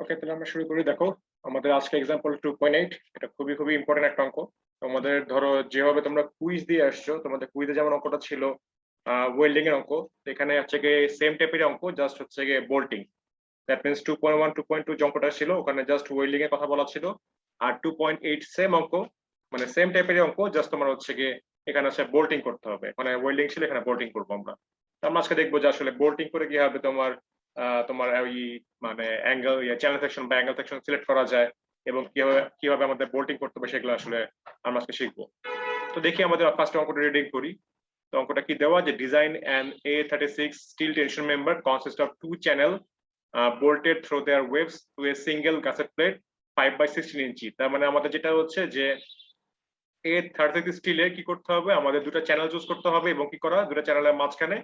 ওকে, তাহলে আমরা শুরু করি। দেখো, আমাদের আজকে এক্সাম্পল 2.8, এটা খুবই খুবই ইম্পর্টেন্ট একটা অঙ্ক। তোমাদের ধরো যেভাবে তোমরা কুইজ দিয়ে আসছো, তোমাদের কুইজে যেমন অঙ্কটা ছিল ওয়েল্ডিং এর অঙ্ক, তো এখানে হচ্ছে গিয়ে সেম টাইপের অঙ্ক, জাস্ট হচ্ছে গিয়ে বোল্টিং। দ্যাট মিনস 2.1 2.2 যে অঙ্কটা ছিল ওখানে জাস্ট ওয়েল্ডিং এর কথা বলা ছিল, আর 2.8 সেম অঙ্ক, মানে সেম টাইপের অঙ্ক, জাস্ট তোমার হচ্ছে গিয়ে এখানে হচ্ছে বোল্টিং করতে হবে। মানে ওয়েল্ডিং ছিল, এখানে বোল্টিং করবো আমরা। তো আমরা আজকে দেখবো যে আসলে বোল্টিং করে কি হবে তোমার তোমার ওই মানে অ্যাঙ্গেল চ্যানেল সেকশন বা অ্যাঙ্গেল সেকশন সিলেক্ট করা যায়, এবং কিভাবে কিভাবে আমাদের বোল্টিং করতে হবে সেগুলো আসলে আমরা আজকে শিখবো। তো দেখি আমাদের ফার্স্ট অঙ্কটা রিডিং করি। তো অঙ্কটা কি দেওয়া, যে design an A36 steel tension member consist of two channel bolted through their waves to a single gusset plate 5/16 ইঞ্চি। তার মানে আমাদের যেটা হচ্ছে যে A36 স্টিলে কি করতে হবে, আমাদের দুটো চ্যানেল চুজ করতে হবে, এবং কি করা, দুটো চ্যানেলের মাঝখানে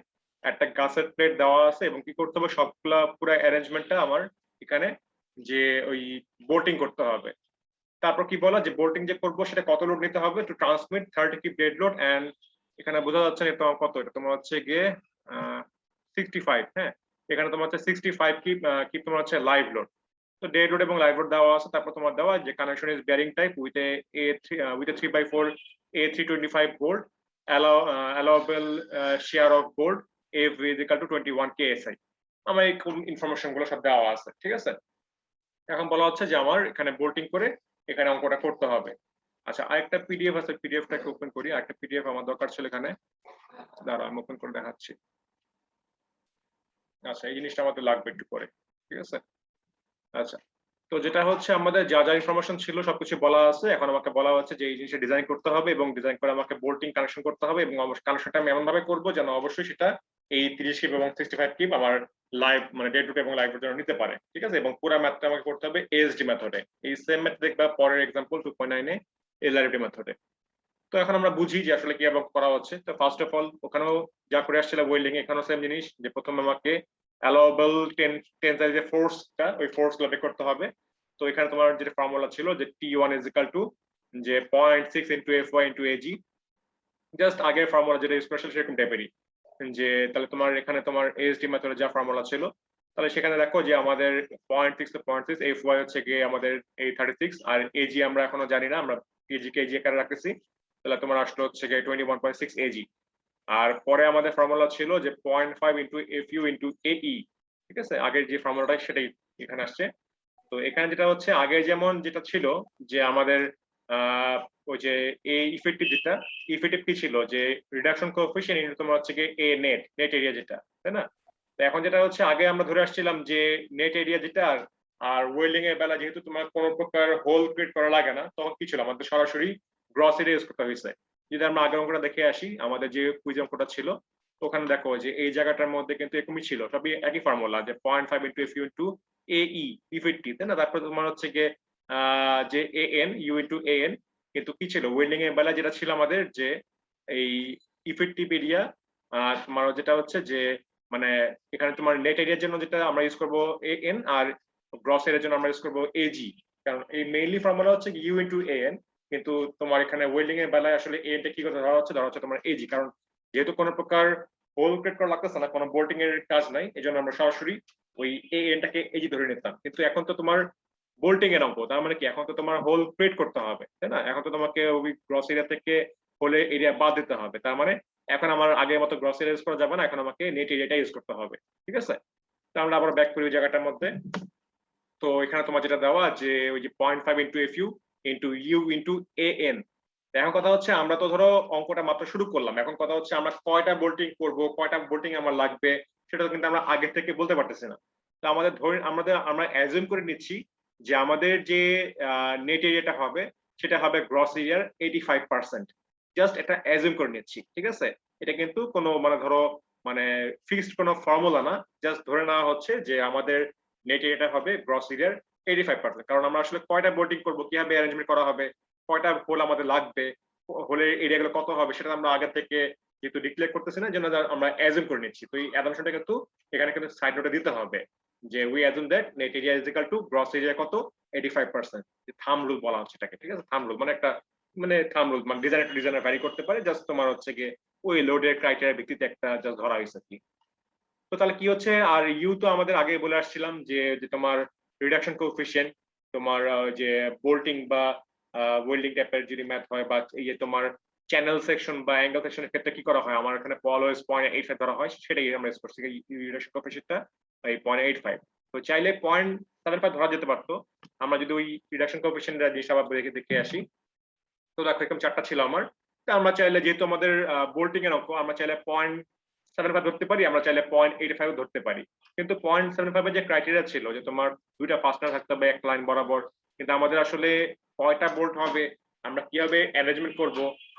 একটা গাসেট প্লেট দেওয়া আছে, এবং কি করতে হবে, সবগুলা পুরো অ্যারেঞ্জমেন্টটা আমার এখানে যে ওই বোল্টিং করতে হবে। তারপর কি বলা, যে বোল্টিং যে করবো সেটা কত লোড নিতে হবে টু ট্রান্সমিট 30 কি ডেড লোড, এন্ড এখানে বোঝা যাচ্ছে না এটা কত, এটা তোমার হচ্ছে গিয়ে 65। হ্যাঁ, এখানে তোমার হচ্ছে 65 কি কি তোমার হচ্ছে লাইভ লোড। তো ডেড লোড এবং লাইভ লোড দেওয়া আছে। তারপর তোমার দেওয়া যে connection is bearing type with a 3/4 A325 volt, allowable share of board AV is equal to 21 KSI। আমার এই ইনফরমেশন গুলো সব দেওয়া আছে, ঠিক আছে। এখন বলা হচ্ছে যে আমার এখানে বোল্টিং করে এখানে অঙ্কটা করতে হবে। আচ্ছা, আরেকটা পিডিএফ আছে, পিডিএফটাকে ওপেন করি। আরেকটা পিডিএফ আমার দরকার ছিল এখানে, দাঁড়া আমি ওপেন করে দেখাচ্ছি। আচ্ছা, এই জিনিসটা আমাদের লাগবে একটু পরে, ঠিক আছে। আচ্ছা, তো যেটা হচ্ছে আমাদের যা যা ইনফরমেশন ছিল সবকিছু বলা আছে। এখন আমাকে বলা হচ্ছে যে এই জিনিসটা ডিজাইন করতে হবে, এবং ডিজাইন করে আমাকে বোল্টিং কানেকশন করতে হবে, এবং কানেকশনটা আমি এমন ভাবে করবো যেন অবশ্যই সেটা এই 30 কিপ এবং 65 কিপ আমার লাইভ মানে ডেড রুট এবং লাইভ রুট যেন নিতে পারে, ঠিক আছে। এবং পুরো ম্যাথটা আমাকে করতে হবে এএসডি মেথডে। এই সেম ম্যাথ দেখবা পরের এক্সাম্পল 2.9 এ এলআরডি মেথডে। তো এখন আমরা বুঝি যে আসলে কিভাবে করা হচ্ছে। তো ফার্স্ট অফ অল ওখানেও যা করে আসছিল ওয়েল্ডিং, এখানেও সেম জিনিস, যে প্রথমে আমাকে অ্যালাউয়েবল টেনসাইল যে ফোর্সটা, ওই ফোর্স গুলো বের করতে হবে। তো এখানে তোমার যেটা ফর্মুলা ছিল যে T1 ইজ ইকুয়াল টু যে 0.6 into Fy into AG, just আগের ফর্মুলা যেটা স্পেশাল সেরকম টাইপেরই। যে তাহলে তোমার এখানে তোমার এএসডি মেথডে যা ফর্মুলা ছিল, তাহলে সেখানে দেখো যে আমাদের 0.6 তো 0.6, Fy হচ্ছে গিয়ে আমাদের এই 36, আর এজি আমরা এখনো জানি না, আমরা কেজি কেজি আকারে রাখতেছি। তাহলে তোমার আসলো হচ্ছে গিয়ে 21.6 এজি। আর পরে আমাদের ফর্মুলা ছিল যে 0.5 ইন্টু এফইউ ইন্টু এই, ঠিক আছে। আগের যে ফর্মুলাটা সেটাই এখানে আসছে। তো এখানে যেটা হচ্ছে আগে যেমন যেটা ছিল যে আমাদের ওই যে এই ইফেক্টিভ যেটা, ইফেক্টিভ কি ছিল যে রিডাকশন কোএফিশিয়েন্ট ইনটু তোমার হচ্ছে কি এ নেট, নেট এরিয়া যেটা, তাই না। তো এখন যেটা হচ্ছে আগে আমরা ধরে আসছিলাম যে নেট এরিয়া যেটা, আর ওয়েল্ডিং এর বেলা যেহেতু তোমার কোনো প্রকার হোল ক্রিয়েট করা লাগে না, তখন কি ছিল আমাদের সরাসরি গ্রস এরিয়া ইউজ করতে হয়েছে। যদি আমরা আগের অঙ্কটা দেখে আসি, আমাদের যে কুইজ অঙ্কটা ছিল, ওখানে দেখো যে এই জায়গাটার মধ্যে কিন্তু এরকমই ছিল, সবই একই ফর্মুলা, যে 0.5 ইন্টু এফইউ ইন্টু এই ইফেক্টিভ, তাই না। তারপরে তোমার হচ্ছে গিয়ে যে A N U into A N, কিন্তু কি ছিল ওয়েল্ডিং এর বেলা যেটা ছিল আমাদের যে এই ইফেক্টিভ এরিয়া, তোমার যেটা হচ্ছে যে মানে এখানে তোমার নেট এরিয়ার জন্য যেটা আমরা ইউজ করবো এ এন, আর গ্রস এরিয়ার জন্য আমরা ইউজ করবো এজি। কারণ এই মেইনলি ফর্মুলা হচ্ছে ইউ ইন্টু এ এন, কিন্তু তোমার এখানে ওয়েল্ডিং এর বেলায় আসলে এ এনটা কি কথা ধরা হচ্ছে, ধরা হচ্ছে তোমার এজি। কারণ যেহেতু কোনো প্রকার হোল ক্রিয়েট করা লাগতেছে না, কোনো বোল্টিং এর কাজ নাই, এই জন্য আমরা সরাসরি ওই এ এনটাকে এজি ধরে নিতাম। কিন্তু এখন তো তোমার বোল্টিং এর অঙ্ক, তার মানে কি এখন তো তোমার হোল ক্রিয়েট করতে হবে, তাই না। এখন তো তোমাকে ওই গ্রস এরিয়া থেকে হোল এরিয়া বাদ দিতে হবে। তার মানে এখন আমার আগের মতো গ্রস এরিয়া ইউজ করা যাবে না, এখন আমাকে নেট এরিয়াটা ইউজ করতে হবে, ঠিক আছে। তো আমরা আবার ব্যাক করি ওই জায়গাটার মধ্যে। তো এখানে তোমার যেটা দেওয়া যে ওই যে 0.5 into F U into U into A N. এখন কথা হচ্ছে আমরা তো ধরো অঙ্কটা মাত্র শুরু করলাম, এখন কথা হচ্ছে আমরা কয়টা বোল্টিং করব, কয়টা বোল্টিং আমার লাগবে, সেটা কিন্তু আমরা আগে থেকে বলতে পারতেছি না। তো আমাদের ধরে আমরা অ্যাজিউম করে নিচ্ছি যে আমাদের যে নেট এরিয়াটা হবে সেটা হবে গ্রস এরিয়ার 85%। জাস্ট এটা অ্যাজিউম করে নিচ্ছি, ঠিক আছে। এটা কিন্তু কোনো মানে ধরো মানে ফিক্সড কোনো ফর্মুলা না, জাস্ট ধরে নেওয়া হচ্ছে যে আমাদের নেট এরিয়াটা হবে গ্রস এরিয়ার 85%। কারণ আমরা আসলে কয়টা বোল্টিং করবো, কিভাবে অ্যারেঞ্জমেন্ট করা হবে, কয়টা হোল আমাদের লাগবে, হোলের এরিয়াগুলো কত হবে, সেটা আমরা আগে থেকে যেহেতু ডিক্লেয়ার করতেছি না, জন্য আমরা অ্যাজিউম করে নিচ্ছি। তো এই অ্যাজাম্পশনটা কিন্তু এখানে কিন্তু সাইড নোটে দিতে হবে, যে we assume that net area is equal to gross area কত 85%। থাম রুল বলা হচ্ছে এটাকে, ঠিক আছে। থাম রুল মানে একটা মানে থাম রুল মানে ডিজাইনার টু ডিজাইনার ভ্যারি করতে পারে, জাস্ট তোমার হচ্ছে গিয়ে ওই লোডের ক্রাইটেরিয়ার ভিত্তিতে একটা জাস্ট ধরা হয়েছে কি। তো তাহলে কি হচ্ছে, আর ইউ তো আমাদের আগে বলে আসছিলাম যে তোমার রিডাকশন কোএফিসিয়েন্ট, তোমার যে বোল্টিং বা ওয়েল্ডিং টাইপের যদি ম্যাথ হয়, বা এই যে তোমার চ্যানেল সেকশন বা অ্যাঙ্গেল সেকশনের ক্ষেত্রে কি করা হয়, আমার এখানে অলওয়েজ 0.85 ধরা হয়, সেটাই আমরা ইউজ করছি রিডাকশন কোএফিসিয়েন্টটা এই 0.85। তো চাইলে 0.75 ধরা যেতে পারতো। আমরা যদি ওই রিডাকশন কোএফিসিয়েন্টটা যে সবাই দেখে আসি, তো দেখো এরকম 4টা ছিল আমার। তো আমরা চাইলে, যেহেতু আমাদের বোল্টিং এর অঙ্ক, আমরা চাইলে 0.75 ধরতে পারি, আমরা চাইলে 0.85 ধরতে পারি। কিন্তু 0.75 এর যে ক্রাইটেরিয়া ছিল যে তোমার দুইটা ফাস্টনার থাকতে হবে এক লাইন বরাবর, কিন্তু আমাদের আসলে কয়টা বোল্ট হবে, আমরা কিভাবে অ্যারেঞ্জমেন্ট করব,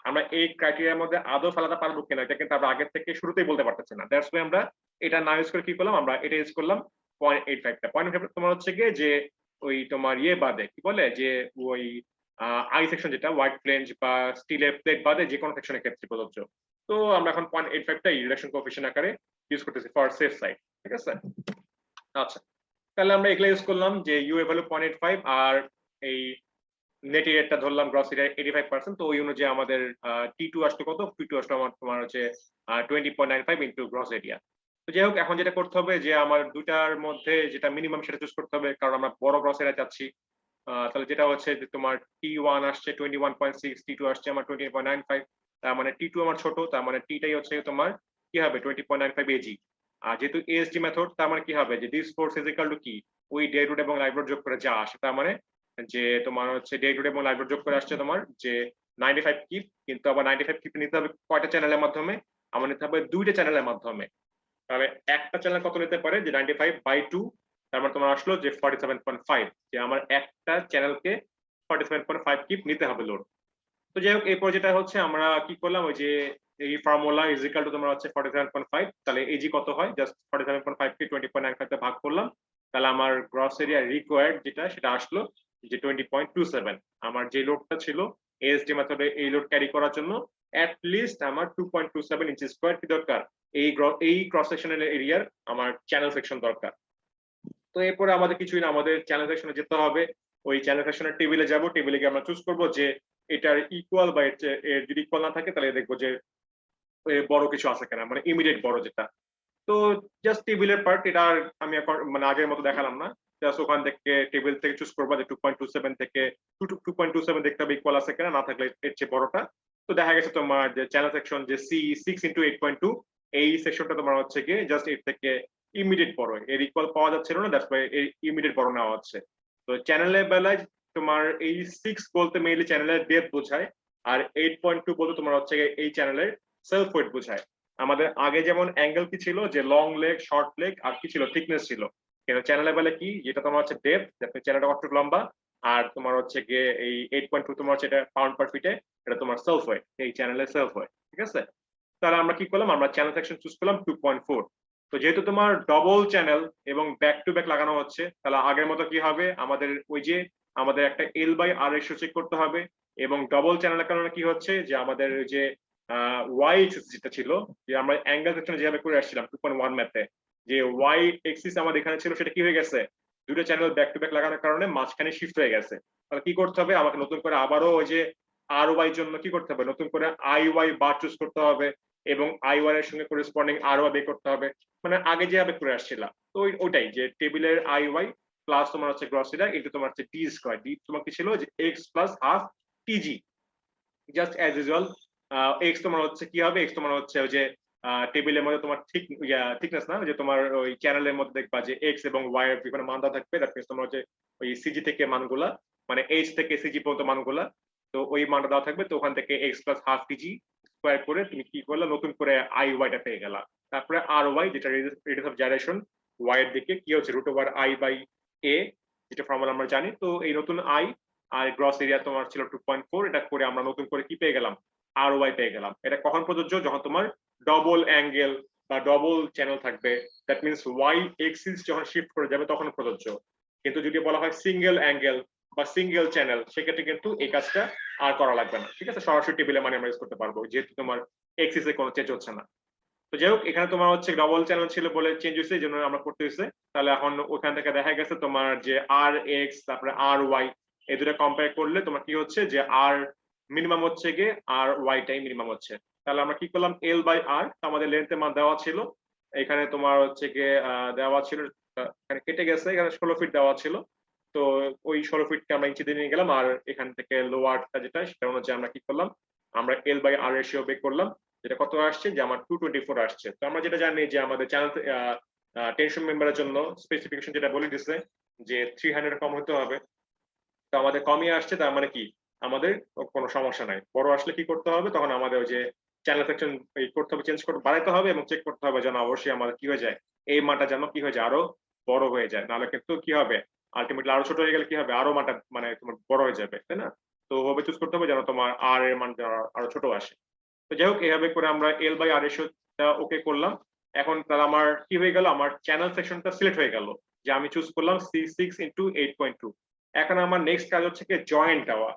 আমরা এই ক্রাইটেরিয়ার মধ্যে আদৌ ফেলাতে পারবো কিনা, এটা কিন্তু আমরা আগের থেকে শুরুতেই বলতে পারতেছি না। দ্যাটস ওয়াই আমরা এটা না ইউজ করে কি করলাম, আমরা এটা ইউজ করলাম 0.85টা। 0.85 তোমার হচ্ছে গিয়ে যে ওই তোমার ইয়ে বাদে কি বলে যে ওই আই সেকশন, যেটা হোয়াইট ফ্লেঞ্জ বা স্টিলের প্লেট বাদে যে কোনো সেকশনের ক্ষেত্রে প্রযোজ্য। তো আমরা এখন 0.85টা রিডাকশন কোএফিসিয়েন্ট আকারে ইউজ করতেছি ফর সেফ সাইড, ঠিক আছে। আচ্ছা, তাহলে আমরা এগুলা ইউজ করলাম যে ইউ এর ভ্যালু 0.85 আর এই নেট এরিয়াটা ধরলাম গ্রস এরিয়া 85%। তো ওই অনুযায়ী আমাদের T2 আসলো কত, T2 আসলো আমার তোমার হচ্ছে 20.95 ইনটু গ্রস এরিয়া। তো যাই হোক, এখন যেটা করতে হবে যে আমার দুটার মধ্যে যেটা মিনিমাম সেটা চুজ করতে হবে, কারণ আমরা বড় গ্রস এরিয়া চাচ্ছি। তাহলে যেটা হচ্ছে যে তোমার T1 আসছে 21.6, T2 আসছে আমার 20.95। তার মানে T2 আমার ছোট, তার মানে T-টাই হচ্ছে তোমার কি হবে 20.95 এজি। আর যেহেতু এএসডি মেথড, তার মানে কি হবে যে this force is equal to কি, ওই ডেড রুট এবং লাইভ রুট যোগ করে যা আসে, তার মানে যে তোমার হচ্ছে ডেড রুট এবং লাইভ রুট যোগ করে আসছে তোমার যে 95 কিপ। কিন্তু আবার 95 কিপ নিতে হবে কয়টা চ্যানেলের মাধ্যমে, আমার নিতে হবে দুইটা চ্যানেলের মাধ্যমে। তাহলে একটা চ্যানেল কত নিতে পারে, যে 95/2, তার মানে তোমার আসলো যে 47.5, যে আমার একটা চ্যানেলকে 47.5 কিপ নিতে হবে লোড। তো যাই হোক, এরপর যেটা হচ্ছে আমরা কি করলাম, ওই যে এই ফর্মুলা ইজ ইকুয়াল টু তোমার হচ্ছে 47.5, তাহলে এজি কত হয়, জাস্ট 47.5 কে 20.95 তে ভাগ করলাম, তাহলে আমার গ্রস এরিয়া রিকোয়ার্ড যেটা সেটা আসলো যে 20.27। আমার যে লোডটা ছিল এএসডি মেথডে এই লোড ক্যারি করার জন্য অ্যাট লিস্ট আমার 2.27 ইঞ্চি স্কয়ার কি দরকার, এই ক্রস সেকশনাল এরিয়ার আমার চ্যানেল সেকশন দরকার। তো এরপরে আমাদের কিছুই না, আমাদের চ্যানেল সেকশনে যেতে হবে। ওই চ্যানেল সেকশনের টেবিলে যাব, টেবিলে গিয়ে আমরা চুজ করব যে এটার ইকুয়াল বা এর যদি ইকুয়াল না থাকে তাহলে দেখবো যে বড় কিছু আছে কিনা, মানে ইমিডিয়েট বড় যেটা। তো জাস্ট টেবিলের পার্ট, এটা আমি এখন মানে আগের মতো দেখালাম না, জাস্ট ওখান থেকে টেবিল থেকে চুজ করবো যে 2.27 থেকে 2.27 দেখতে হবে ইকুয়াল আছে কিনা, না থাকলে এর চেয়ে বড়টা। তো দেখা গেছে তোমার যে চ্যানেল সেকশন যে সি 6x8.2, এই সেকশনটা তোমার হচ্ছে গিয়ে জাস্ট এর থেকে ইমিডিয়েট বড়, এর ইকুয়াল পাওয়া যাচ্ছিল না, দ্যাটস ওয়াই এর ইমিডিয়েট বড় নেওয়া হচ্ছে। তো চ্যানেলের বেলায় তোমার এই 6 বলতে মেইনলি চ্যানেলের ডেপথ বোঝায়, আর 8.2 বলতে তোমার হচ্ছে এই চ্যানেলের সেলফ ওয়েট বোঝায়। আমাদের আগে যেমন অ্যাঙ্গেল কি ছিল, যে লং লেগ, শর্ট লেগ, আর কি ছিল, থিকনেস ছিল। কিন্তু চ্যানেল লেভেলে কি, যেটা তোমার হচ্ছে ডেপথ, চ্যানেলটা কতটুকু লম্বা, আর তোমার হচ্ছে গিয়ে এই 8.2 তোমার হচ্ছে এটা পাউন্ড পার ফিটে, এটা তোমার সেলফ ওয়েট, এই চ্যানেলের সেলফ ওয়েট, ঠিক আছে। তাহলে আমরা কি করলাম, আমরা চ্যানেল সেকশন চুজ করলাম 2.4। তো যেহেতু তোমার ডবল চ্যানেল এবং ব্যাক টু ব্যাক লাগানো হচ্ছে, তাহলে আগের মতো কি হবে, আমাদের ওই যে আমাদের একটা L/R রেশিও চেক করতে হবে। এবং ডবল চ্যানেলের কারণে কি হচ্ছে যে আমাদের যে ওয়াই এক্সিস যেটা ছিল, যে আমরা অ্যাঙ্গেল সেকশনে যেভাবে করে আসছিলাম 2.1 ম্যাথে, যে ওয়াই এক্সিস আমাদের এখানে ছিল, সেটা কি হয়ে গেছে, দুটো চ্যানেল ব্যাক টু ব্যাক লাগানোর কারণে মাঝখানে শিফট হয়ে গেছে। তাহলে কি করতে হবে, আমাকে নতুন করে আবারও ওই যে আর ওয়াই জন্য কি করতে হবে, নতুন করে আই ওয়াই বার চুজ করতে হবে, এবং আই ওয়াই এর সঙ্গে করেসপন্ডিং আর ওয়াই বের করতে হবে, মানে আগে যেভাবে করে আসছিলাম। তো ওইটাই যে টেবিলের আই ওয়াই প্লাস তোমার হচ্ছে গ্রস এরিয়া ইনটু তোমার হচ্ছে ডি স্কয়ার, ডি তোমার কি ছিল যে x plus half টিজি, just as usual. X তোমার হচ্ছে কি হবে, এক্স তোমার হচ্ছে ওই যে টেবিলের মধ্যে তোমার থিকনেস না, যে তোমার ওই চ্যানেলের মধ্যে দেখবা যে এক্স এবং ওয়াই এর বিভিন্ন মান দেওয়া থাকবে, দ্যাট মিন্স তোমার হচ্ছে ওই সিজি থেকে মানগুলা, মানে এইচ থেকে সিজি পর্যন্ত মানগুলা, তো ওই মানটা দেওয়া থাকবে। তো ওখান থেকে এক্স প্লাস হাফ টিজি স্কয়ার করে তুমি কি করলে নতুন করে আই ওয়াইটা পেয়ে গেলা। তারপরে আর ওয়াই, যেটা রেডিয়াস অফ জাইরেশন ওয়াই এর দিকে কি হচ্ছে √i/a, যেটা ফর্মুলা আমরা জানি। তো এই নতুন আই আর গ্রস এরিয়া তোমার ছিল 2.4, এটা করে আমরা নতুন করে কি পেয়ে গেলাম, আর ওয়াই পেয়ে গেলাম। এটা কখন প্রযোজ্য, যখন তোমার ডবল অ্যাঙ্গেল বা ডবল চ্যানেল থাকবে, দ্যাট মিন্স ওয়াই এক্সিস যখন শিফট করে যাবে তখন প্রযোজ্য। কিন্তু যদি বলা হয় সিঙ্গেল অ্যাঙ্গেল বা সিঙ্গেল চ্যানেল, সেক্ষেত্রে কিন্তু এই কাজটা আর করা লাগবে না, ঠিক আছে, সরাসরি টেবিলে মানে আমরা ইউজ করতে পারবো, যেহেতু তোমার এক্সিসে কোনো চেঞ্জ হচ্ছে না। তো যাই হোক, এখানে তোমার হচ্ছে ডবল চ্যানেল ছিল বলে চেঞ্জ হয়েছে, এই জন্য আমরা করতে হয়েছে। তাহলে এখন ওখান থেকে দেখা গেছে তোমার যে আর এক্স তারপরে আর ওয়াই, এই দুটো কম্পেয়ার করলে তোমার কি হচ্ছে যে আর মিনিমাম হচ্ছে গিয়ে আর ওয়াইটাই মিনিমাম হচ্ছে। তাহলে আমরা কি করলাম, L/R, আমাদের লেন্থের মান দেওয়া ছিল, এখানে তোমার হচ্ছে গিয়ে দেওয়া ছিল, এখানে কেটে গেছে, এখানে 16 ফিট দেওয়া ছিল। তো ওই 16 ফিটকে আমরা ইঞ্চি দিয়ে নিয়ে গেলাম, আর এখান থেকে লোয়ারটা যেটা সেটা অনুযায়ী আমরা কি করলাম, আমরা এল বাই আর রেশিও বের করলাম, যেটা কত আসছে, যে আমার 224 আসছে। তো আমরা যেটা জানি যে আমাদের চ্যানেল টেনশন মেম্বারের জন্য স্পেসিফিকেশন যেটা বলে দিছে যে 300 কম হতে হবে। তো আমাদের কমই আসছে, তার মানে কি আমাদের কোনো সমস্যা নাই। বড় আসলে কি করতে হবে, তখন আমাদের ওই যে চ্যানেল সেকশন করতে হবে, চেঞ্জ করতে বাড়াইতে হবে এবং চেক করতে হবে যেন অবশ্যই আমাদের কি হয়ে যায়, এই মানটা যেন কি হয়ে যায়, আরো বড় হয়ে যায়। নাহলে কিন্তু কি হবে, আলটিমেটলি আরো ছোট হয়ে গেলে কি হবে, আরো মানটা মানে তোমার বড় হয়ে যাবে, তাই না? তো ওভাবে চুজ করতে হবে যেন তোমার আর এর মান যেন আরো ছোট আসে। তো যাই হোক, এইভাবে করে আমরা এল বাই আর রেশিওটা ওকে করলাম। এখন তাহলে আমার কি হয়ে গেল, আমার চ্যানেল সেকশনটা সিলেক্ট হয়ে গেল, যে আমি চুজ করলাম C6x8.2। এখন আমার নেক্সট কাজ হচ্ছে কি জয়েন্ট দেওয়া।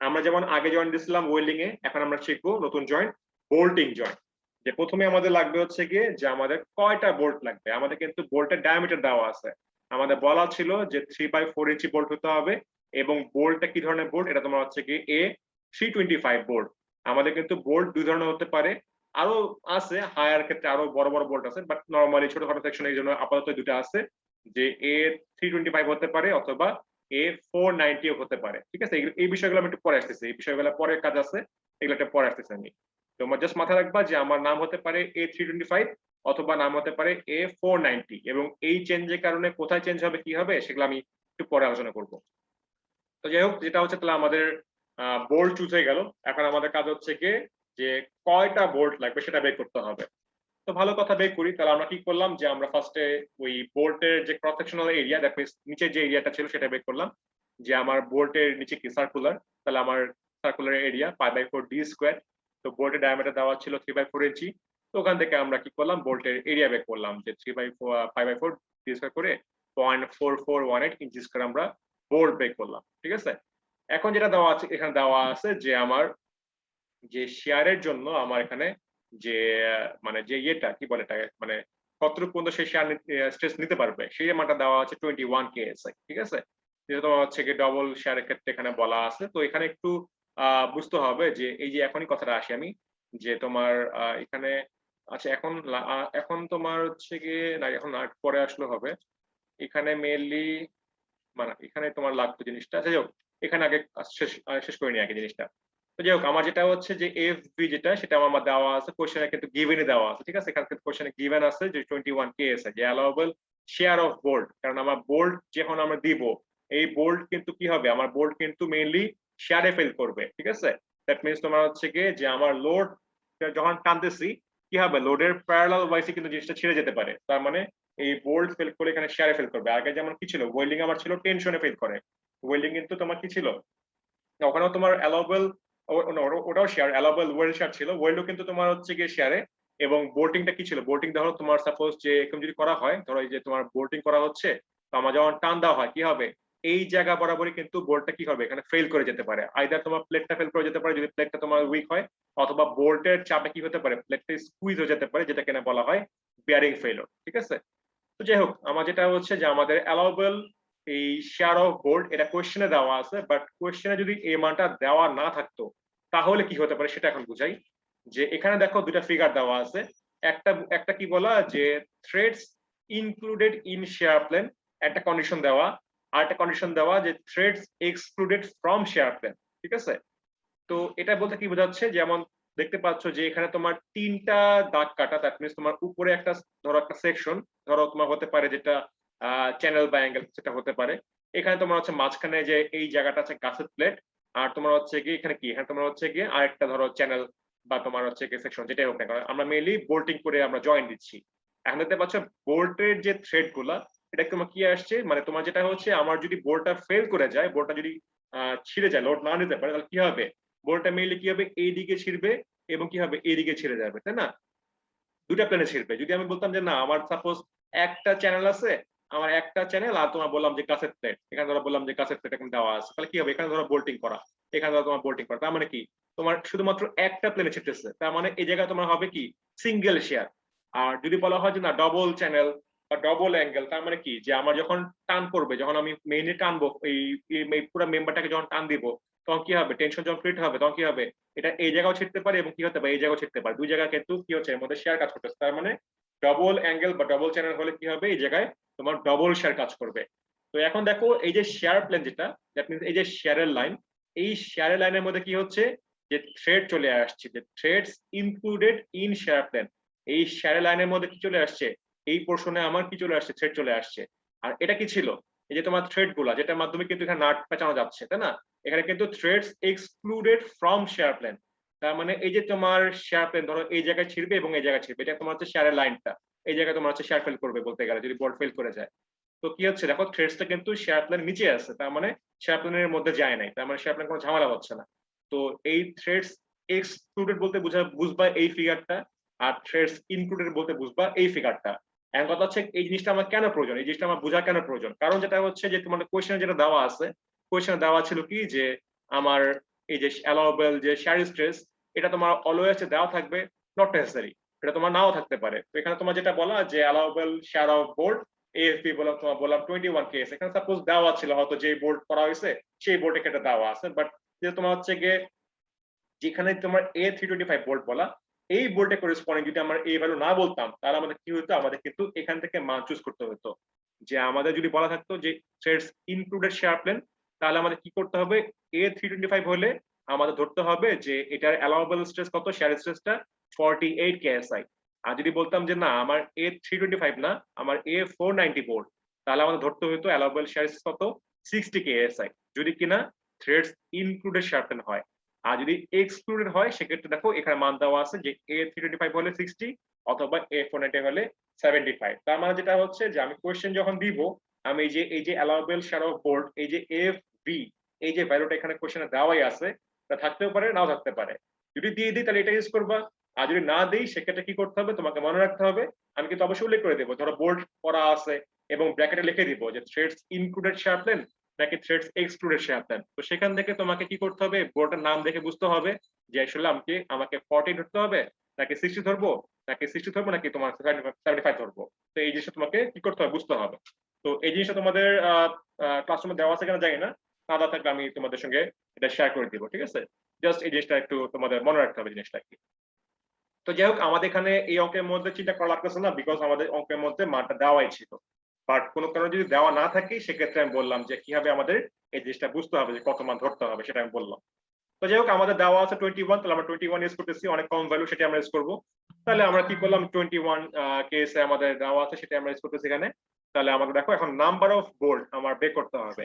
আমরা যেমন আগে জয়েন্ট দিছিলাম ওয়েল্ডিং এ, এখন আমরা শিখবো নতুন জয়েন্ট, বোল্টিং জয়েন্ট। যে প্রথমে আমাদের লাগবে হচ্ছে গিয়ে যে আমাদের কয়টা বোল্ট লাগবে। আমাদের কিন্তু বোল্টের ডায়ামিটার দেওয়া আছে, আমাদের বলা ছিল যে 3/4 ইঞ্চি বোল্ট হতে হবে। এবং বোল্টটা কি ধরনের বোল্ট, এটা তোমার হচ্ছে কি A325 বোল্ট। আমাদের কিন্তু বোল্ট দুই ধরনের হতে পারে, আরো আছে হায়ার ক্ষেত্রে আরো বড় বড় বোল্ট আছে, বাট নরমালি ছোটখাটো সেকশন এই জন্য আপাতত দুটো আছে, যে A325 হতে পারে অথবা A490 হতে পারে। ঠিক আছে, এই বিষয়গুলো আমি একটু পরে আসতেছি, এই বিষয়গুলো পরে কাজ আছে, এগুলো একটা পরে আসতেছে আমি। তোমার জাস্ট মাথায় রাখবা যে আমার নাম হতে পারে A325 অথবা নাম হতে পারে A490, এবং এই চেঞ্জের কারণে কোথায় চেঞ্জ হবে কি হবে সেগুলো আমি একটু পরে আলোচনা করব। তো যাই হোক, যেটা হচ্ছে তাহলে আমাদের বোল্ট চুজ হয়ে গেল। এখন আমাদের কাজ হচ্ছে কি যে কয়টা বোল্ট লাগবে সেটা বের করতে হবে। তো ভালো কথা, বের করি। তাহলে আমরা কি করলাম, যে আমরা ফার্স্টে ওই বোল্টের যে cross sectional area, that means নিচে যে এরিয়াটা ছিল সেটা বের করলাম, যে আমার বোল্টের নিচে কি সার্কুলার, তাহলে আমার সার্কুলার এরিয়া π/4 ডি স্কোয়ার। তো বোল্টের ডায়ামিটার দেওয়া ছিল 3/4 ইঞ্চি। তো ওখান থেকে আমরা কি করলাম, বোল্টের এরিয়া বের করলাম, যে 3/4 ডি স্কোয়ার করে 0.4418 ইঞ্চি স্কোয়ার আমরা বোল্ট বের করলাম। ঠিক আছে, এখন যেটা দেওয়া আছে, এখানে দেওয়া আছে যে আমার যে শেয়ারের জন্য আমার এখানে যে মানে যে ইয়েটা কি বলে এটা, মানে কতটুকু পর্যন্ত সেই শেয়ার স্ট্রেস নিতে পারবে, সেই মানটা দেওয়া আছে 21 KSI। ঠিক আছে, যেটা তোমার হচ্ছে কি ডবল শেয়ারের ক্ষেত্রে এখানে বলা আছে। তো এখানে একটু বুঝতে হবে যে এই যে এখনই কথাটা আসি আমি, যে তোমার এখানে আচ্ছা এখন এখন তোমার হচ্ছে কি না, এখন আর পরে আসলে হবে। এখানে মেইনলি মানে এখানে তোমার লাগতো জিনিসটা, যাই হোক এখানে আগে শেষ শেষ করে নি আগে জিনিসটা। তো যাই হোক, আমার যেটা হচ্ছে যে এফবি যেটা, সেটা আমার দেওয়া আছে কোশ্চেনে, কিন্তু গিভেনই দেওয়া আছে। ঠিক আছে, এখানে কিন্তু কোশ্চেনে গিভেন আছে যে 21 KSI, যে অ্যালাউয়েবল শেয়ার অফ বোল্ট। কারণ আমার বোল্ট যখন আমরা দিব, এই বোল্ট কিন্তু কি হবে, আমার বোল্ট কিন্তু মেইনলি শেয়ারে ফেল করবে। ঠিক আছে, দ্যাট মিন্স তোমার হচ্ছে কি যে আমার লোড যখন টানতেছি কি হবে, লোডের প্যারালাল ওয়াইসে কিন্তু জিনিসটা ছিঁড়ে যেতে পারে। তার মানে এই বোল্ট ফেল করে এখানে শেয়ারে ফেল করবে। আগে যেমন কি ছিল, ওয়েল্ডিং আমার ছিল টেনশনে ফেল করে। ওয়েল্ডিং কিন্তু তোমার কি ছিল, ওখানেও তোমার অ্যালাউবেল, ওটাও শেয়ার, অ্যালাউবেল ওয়েল্ড শেয়ার ছিল, ওয়েল্ডও কিন্তু তোমার হচ্ছে গিয়ে শেয়ারে। এবং বোল্টিংটা কি ছিল, বোল্টিং ধরো তোমার সাপোজ যে এরকম যদি করা হয়, ধরো এই যে তোমার বোল্টিং করা হচ্ছে, তো আমার যখন টান দেওয়া হয় কি হবে, এই জায়গা বরাবরই কিন্তু বোল্টটা কি হবে, এখানে ফেল করে যেতে পারে। আইদার তোমার প্লেটটা ফেল করে যেতে পারে যদি প্লেটটা তোমার উইক হয়, অথবা বোল্টের চাপে কি হতে পারে, প্লেটটা স্কুইজ হয়ে যেতে পারে, যেটা কিনা বলা হয় বিয়ারিং ফেলিওর। ঠিক আছে, তো যাই হোক, আমার যেটা হচ্ছে যে আমাদের অ্যালাউবেল এই শেয়ার অফ বোল্ট, এটা কোয়েশ্চেনে দেওয়া আছে, বাট কোয়েশ্চেনে যদি এই মানটা দেওয়া না থাকতো তাহলে কি হতে পারে সেটা এখন বুঝাই। যে এখানে দেখো দুটা ফিগার দেওয়া আছে, একটা একটা কি বলা যে threads included in shear plane, একটা কন্ডিশন দেওয়া, আর একটা কন্ডিশন দেওয়া যে threads excluded from shear plane. ঠিক আছে, তো এটা বলতে কি বোঝাচ্ছে, যেমন দেখতে পাচ্ছ যে এখানে তোমার তিনটা দাগ কাটা, দ্যাট মিন্স তোমার উপরে একটা ধরো একটা সেকশন, ধরো তোমার হতে পারে যেটা চ্যানেল বা অ্যাঙ্গেল সেটা হতে পারে। এখানে তোমার হচ্ছে মাঝখানে যে এই জায়গাটা আছে গাছের প্লেট, আর তোমার হচ্ছে কি এখানে কি, এখানে তোমার হচ্ছে কি আরেকটা ধরো চ্যানেল বা তোমার হচ্ছে কি সেকশন, যেটাই হোক না কেন, আমরা মেইনলি বোল্টিং করে আমরা জয়েন্ট দিচ্ছি। এখন দেখতে পাচ্ছ বোল্টের যে থ্রেড গুলা, এটা তোমার কি আসছে, মানে তোমার যেটা হচ্ছে আমার যদি বোল্টটা ফেল করে যায়, বোল্টটা যদি ছিঁড়ে যায়, লোড না নিতে পারে, তাহলে কি হবে, বোল্টটা মেইনলি কি হবে, এই দিকে ছিড়বে এবং কি হবে, এই দিকে ছিঁড়ে যাবে, তাই না? দুটা প্লেনে ছিড়বে। যদি আমি বলতাম যে না আমার সাপোজ একটা চ্যানেল আছে, আমার একটা চ্যানেল, আর তোমার বললাম যে কাসেট প্লেট, এখানে ধরো বললাম যে কাসেট প্লেট এখানে দেওয়া আছে, তাহলে কি হবে, এখানে ধরো বোল্টিং করা, এখানে ধরো তোমার বোল্টিং করা, তার মানে কি তোমার শুধুমাত্র একটা প্লেনে ছিটতেছে, তার মানে এই জায়গায় তোমার হবে কি সিঙ্গেল শেয়ার। আর যদি বলা হয় যে না ডবল চ্যানেল বা ডবল অ্যাঙ্গেল, তার মানে কি যে আমার যখন টান পড়বে, যখন আমি মেইনলি টানবো এই পুরো মেম্বারটাকে যখন টান দিব, তখন কি হবে, টেনশন যখন ক্রিয়েট হবে, তখন কি হবে, এটা এই জায়গাও ছিটতে পারে এবং কি হতে পারে এই জায়গাও ছিটতে পারে, দুই জায়গা কিন্তু কি হচ্ছে এর মধ্যে শেয়ার কাজ করতেছে। তার মানে ডবল অ্যাঙ্গেল বা ডবল চ্যানেল হলে কি হবে, এই জায়গায় তোমার ডবল শেয়ার কাজ করবে। তো এখন দেখো এই যে শেয়ার প্লেন যেটা, দ্যাট মিনস এই যে শেয়ারের লাইন, এই শেয়ারের লাইনের মধ্যে কি হচ্ছে যে থ্রেড চলে আসছে, যে threads included in shear plane. এই শেয়ারের লাইনের মধ্যে কি চলে আসছে, এই পোর্শনে আমার কি চলে আসছে, থ্রেড চলে আসছে। আর এটা কি ছিল, এই যে তোমার থ্রেড গুলা, যেটার মাধ্যমে কিন্তু এখানে নাট পেঁচানো যাচ্ছে, তাই না? এখানে কিন্তু threads excluded from shear plane. তার মানে এই যে তোমার শেয়ার প্লেন ধরো এই জায়গায় ছিড়বে এবং এই জায়গায় ছিড়বে, এটা তোমার হচ্ছে শেয়ারের লাইনটা, এই জায়গায় তোমার হচ্ছে শেয়ার ফেল করবে বলতে গেলে, যদি বোল্ট ফেল করে যায়। তো কি হচ্ছে দেখো, থ্রেডসটা কিন্তু শেয়ার প্লেন নিচে আছে, তার মানে শেয়ার প্লেনের মধ্যে যায় নাই, তার মানে শেয়ার প্লেন কোনো ঝামেলা হচ্ছে না। তো এই থ্রেডস এক্সক্লুডেড বলতে বুঝবা এই ফিগারটা, আর থ্রেডস ইনক্লুডেড বলতে বুঝবা এই ফিগারটা। এখন কথা হচ্ছে এই জিনিসটা আমার কেন প্রয়োজন, এই জিনিসটা আমার বোঝা কেন প্রয়োজন? কারণ যেটা হচ্ছে যে তোমাদের কোয়েশ্চেনে যেটা দেওয়া আছে, কোয়েশ্চেনে দেওয়া ছিল কি যে আমার এই যে অ্যালাউবেল যে শেয়ার স্ট্রেস, এটা তোমার অলওয়েজ দেওয়া থাকবে, নট নেসেসারি, এটা তোমার নাও থাকতে পারে। তো এখানে তোমার যেটা বলা যে allowable shear of bolt AFP বললাম, তোমার বললাম 21 কেস, এখানে সাপোজ দেওয়া ছিল হয়তো যে বোল্ট করা হয়েছে সেই বোল্টে কেটে দেওয়া আছে, বাট যে তোমার হচ্ছে গিয়ে যেখানে তোমার A325 বোল্ট বলা, এই বোল্টে করেসপন্ডিং যদি আমরা এই ভ্যালু না বলতাম, তাহলে আমাদের কি হতো, আমাদের কিন্তু এখান থেকে মান চুজ করতে হতো। যে আমাদের যদি বলা থাকতো যে থ্রেডস ইনক্লুডেড শেয়ার প্লেন, তাহলে আমাদের কি করতে হবে, A325 হলে আমাদের ধরতে হবে যে এটার অ্যালাউবেল স্ট্রেস কত, শেয়ার স্ট্রেসটা 48 KSI। আর যদি বলতাম যে না আমার A325 না, আমার A490 বোল্ট, তাহলে আমাদের ধরতে হতো অ্যালাউবেল শেয়ার স্ট্রেস কত, 60 KSI, যদি কিনা থ্রেডস ইনক্লুডেড শেয়ার প্লেন হয়। আর যদি এক্সক্লুডেড হয় সেক্ষেত্রে দেখো এখানে মান দেওয়া আছে যে A325 হলে 60 অথবা A490 হলে 75। তার মানে যেটা হচ্ছে যে আমি কোয়েশ্চেন যখন দিব, আমি এই যে অ্যালাউবেল শেয়ার অফ বোল্ট, এই যে FB, এই যে ভ্যালুটা এখানে কোয়েশ্চেনে দেওয়াই আছে, তা থাকতেও পারে নাও থাকতে পারে। যদি দিয়ে দিই তাহলে এটা ইউজ করবা, আর যদি না দিই সেক্ষেত্রে কি করতে হবে, তোমাকে মনে রাখতে হবে, আমি কিন্তু অবশ্যই উল্লেখ করে দেবো, ধরো বোল্ট করা আছে এবং ব্র্যাকেটে লিখে দিব যে থ্রেডস ইনক্লুডেড শেয়ার প্লেন নাকি থ্রেডস এক্সক্লুডেড শেয়ার প্লেন। তো সেখান থেকে তোমাকে কি করতে হবে, বোর্ডের নাম দেখে বুঝতে হবে যে আসলে আমাকে 40 ধরতে হবে নাকি 60 ধরবো, নাকি 60 ধরবো নাকি তোমার 75 ধরবো। তো এই জিনিসটা তোমাকে কি করতে হবে, বুঝতে হবে। তো এই জিনিসটা তোমাদের ক্লাসরুমে দেওয়া আছে কিনা জানি না, আলাদা থাকলে আমি তোমাদের সঙ্গে এটা শেয়ার করে দিব, ঠিক আছে? জাস্ট এই জিনিসটা একটু তোমাদের মনে রাখতে হবে জিনিসটা কি। তো যাই হোক, আমাদের এখানে এই অঙ্কের মধ্যে চিন্তা করা লাগতেছে না, বিকজ আমাদের অঙ্কের মধ্যে মানটা দেওয়াই ছিল। বাট কোনো কারণে যদি দেওয়া না থাকে সেক্ষেত্রে আমি বললাম যে কিভাবে আমাদের এই জিনিসটা বুঝতে হবে যে কত মান ধরতে হবে, সেটা আমি বললাম। তো যাই হোক, আমাদের দেওয়া আছে 21, তাহলে আমরা 21 ইউজ করতেছি, অনেক কম ভ্যালু, সেটা আমরা ইউজ করবো। তাহলে আমরা কি করলাম, 21 কেসে আমাদের দেওয়া আছে সেটা আমরা ইউজ করতেছি এখানে। তাহলে আমাদের দেখো এখন নাম্বার অফ বোল্ট আমার বের করতে হবে।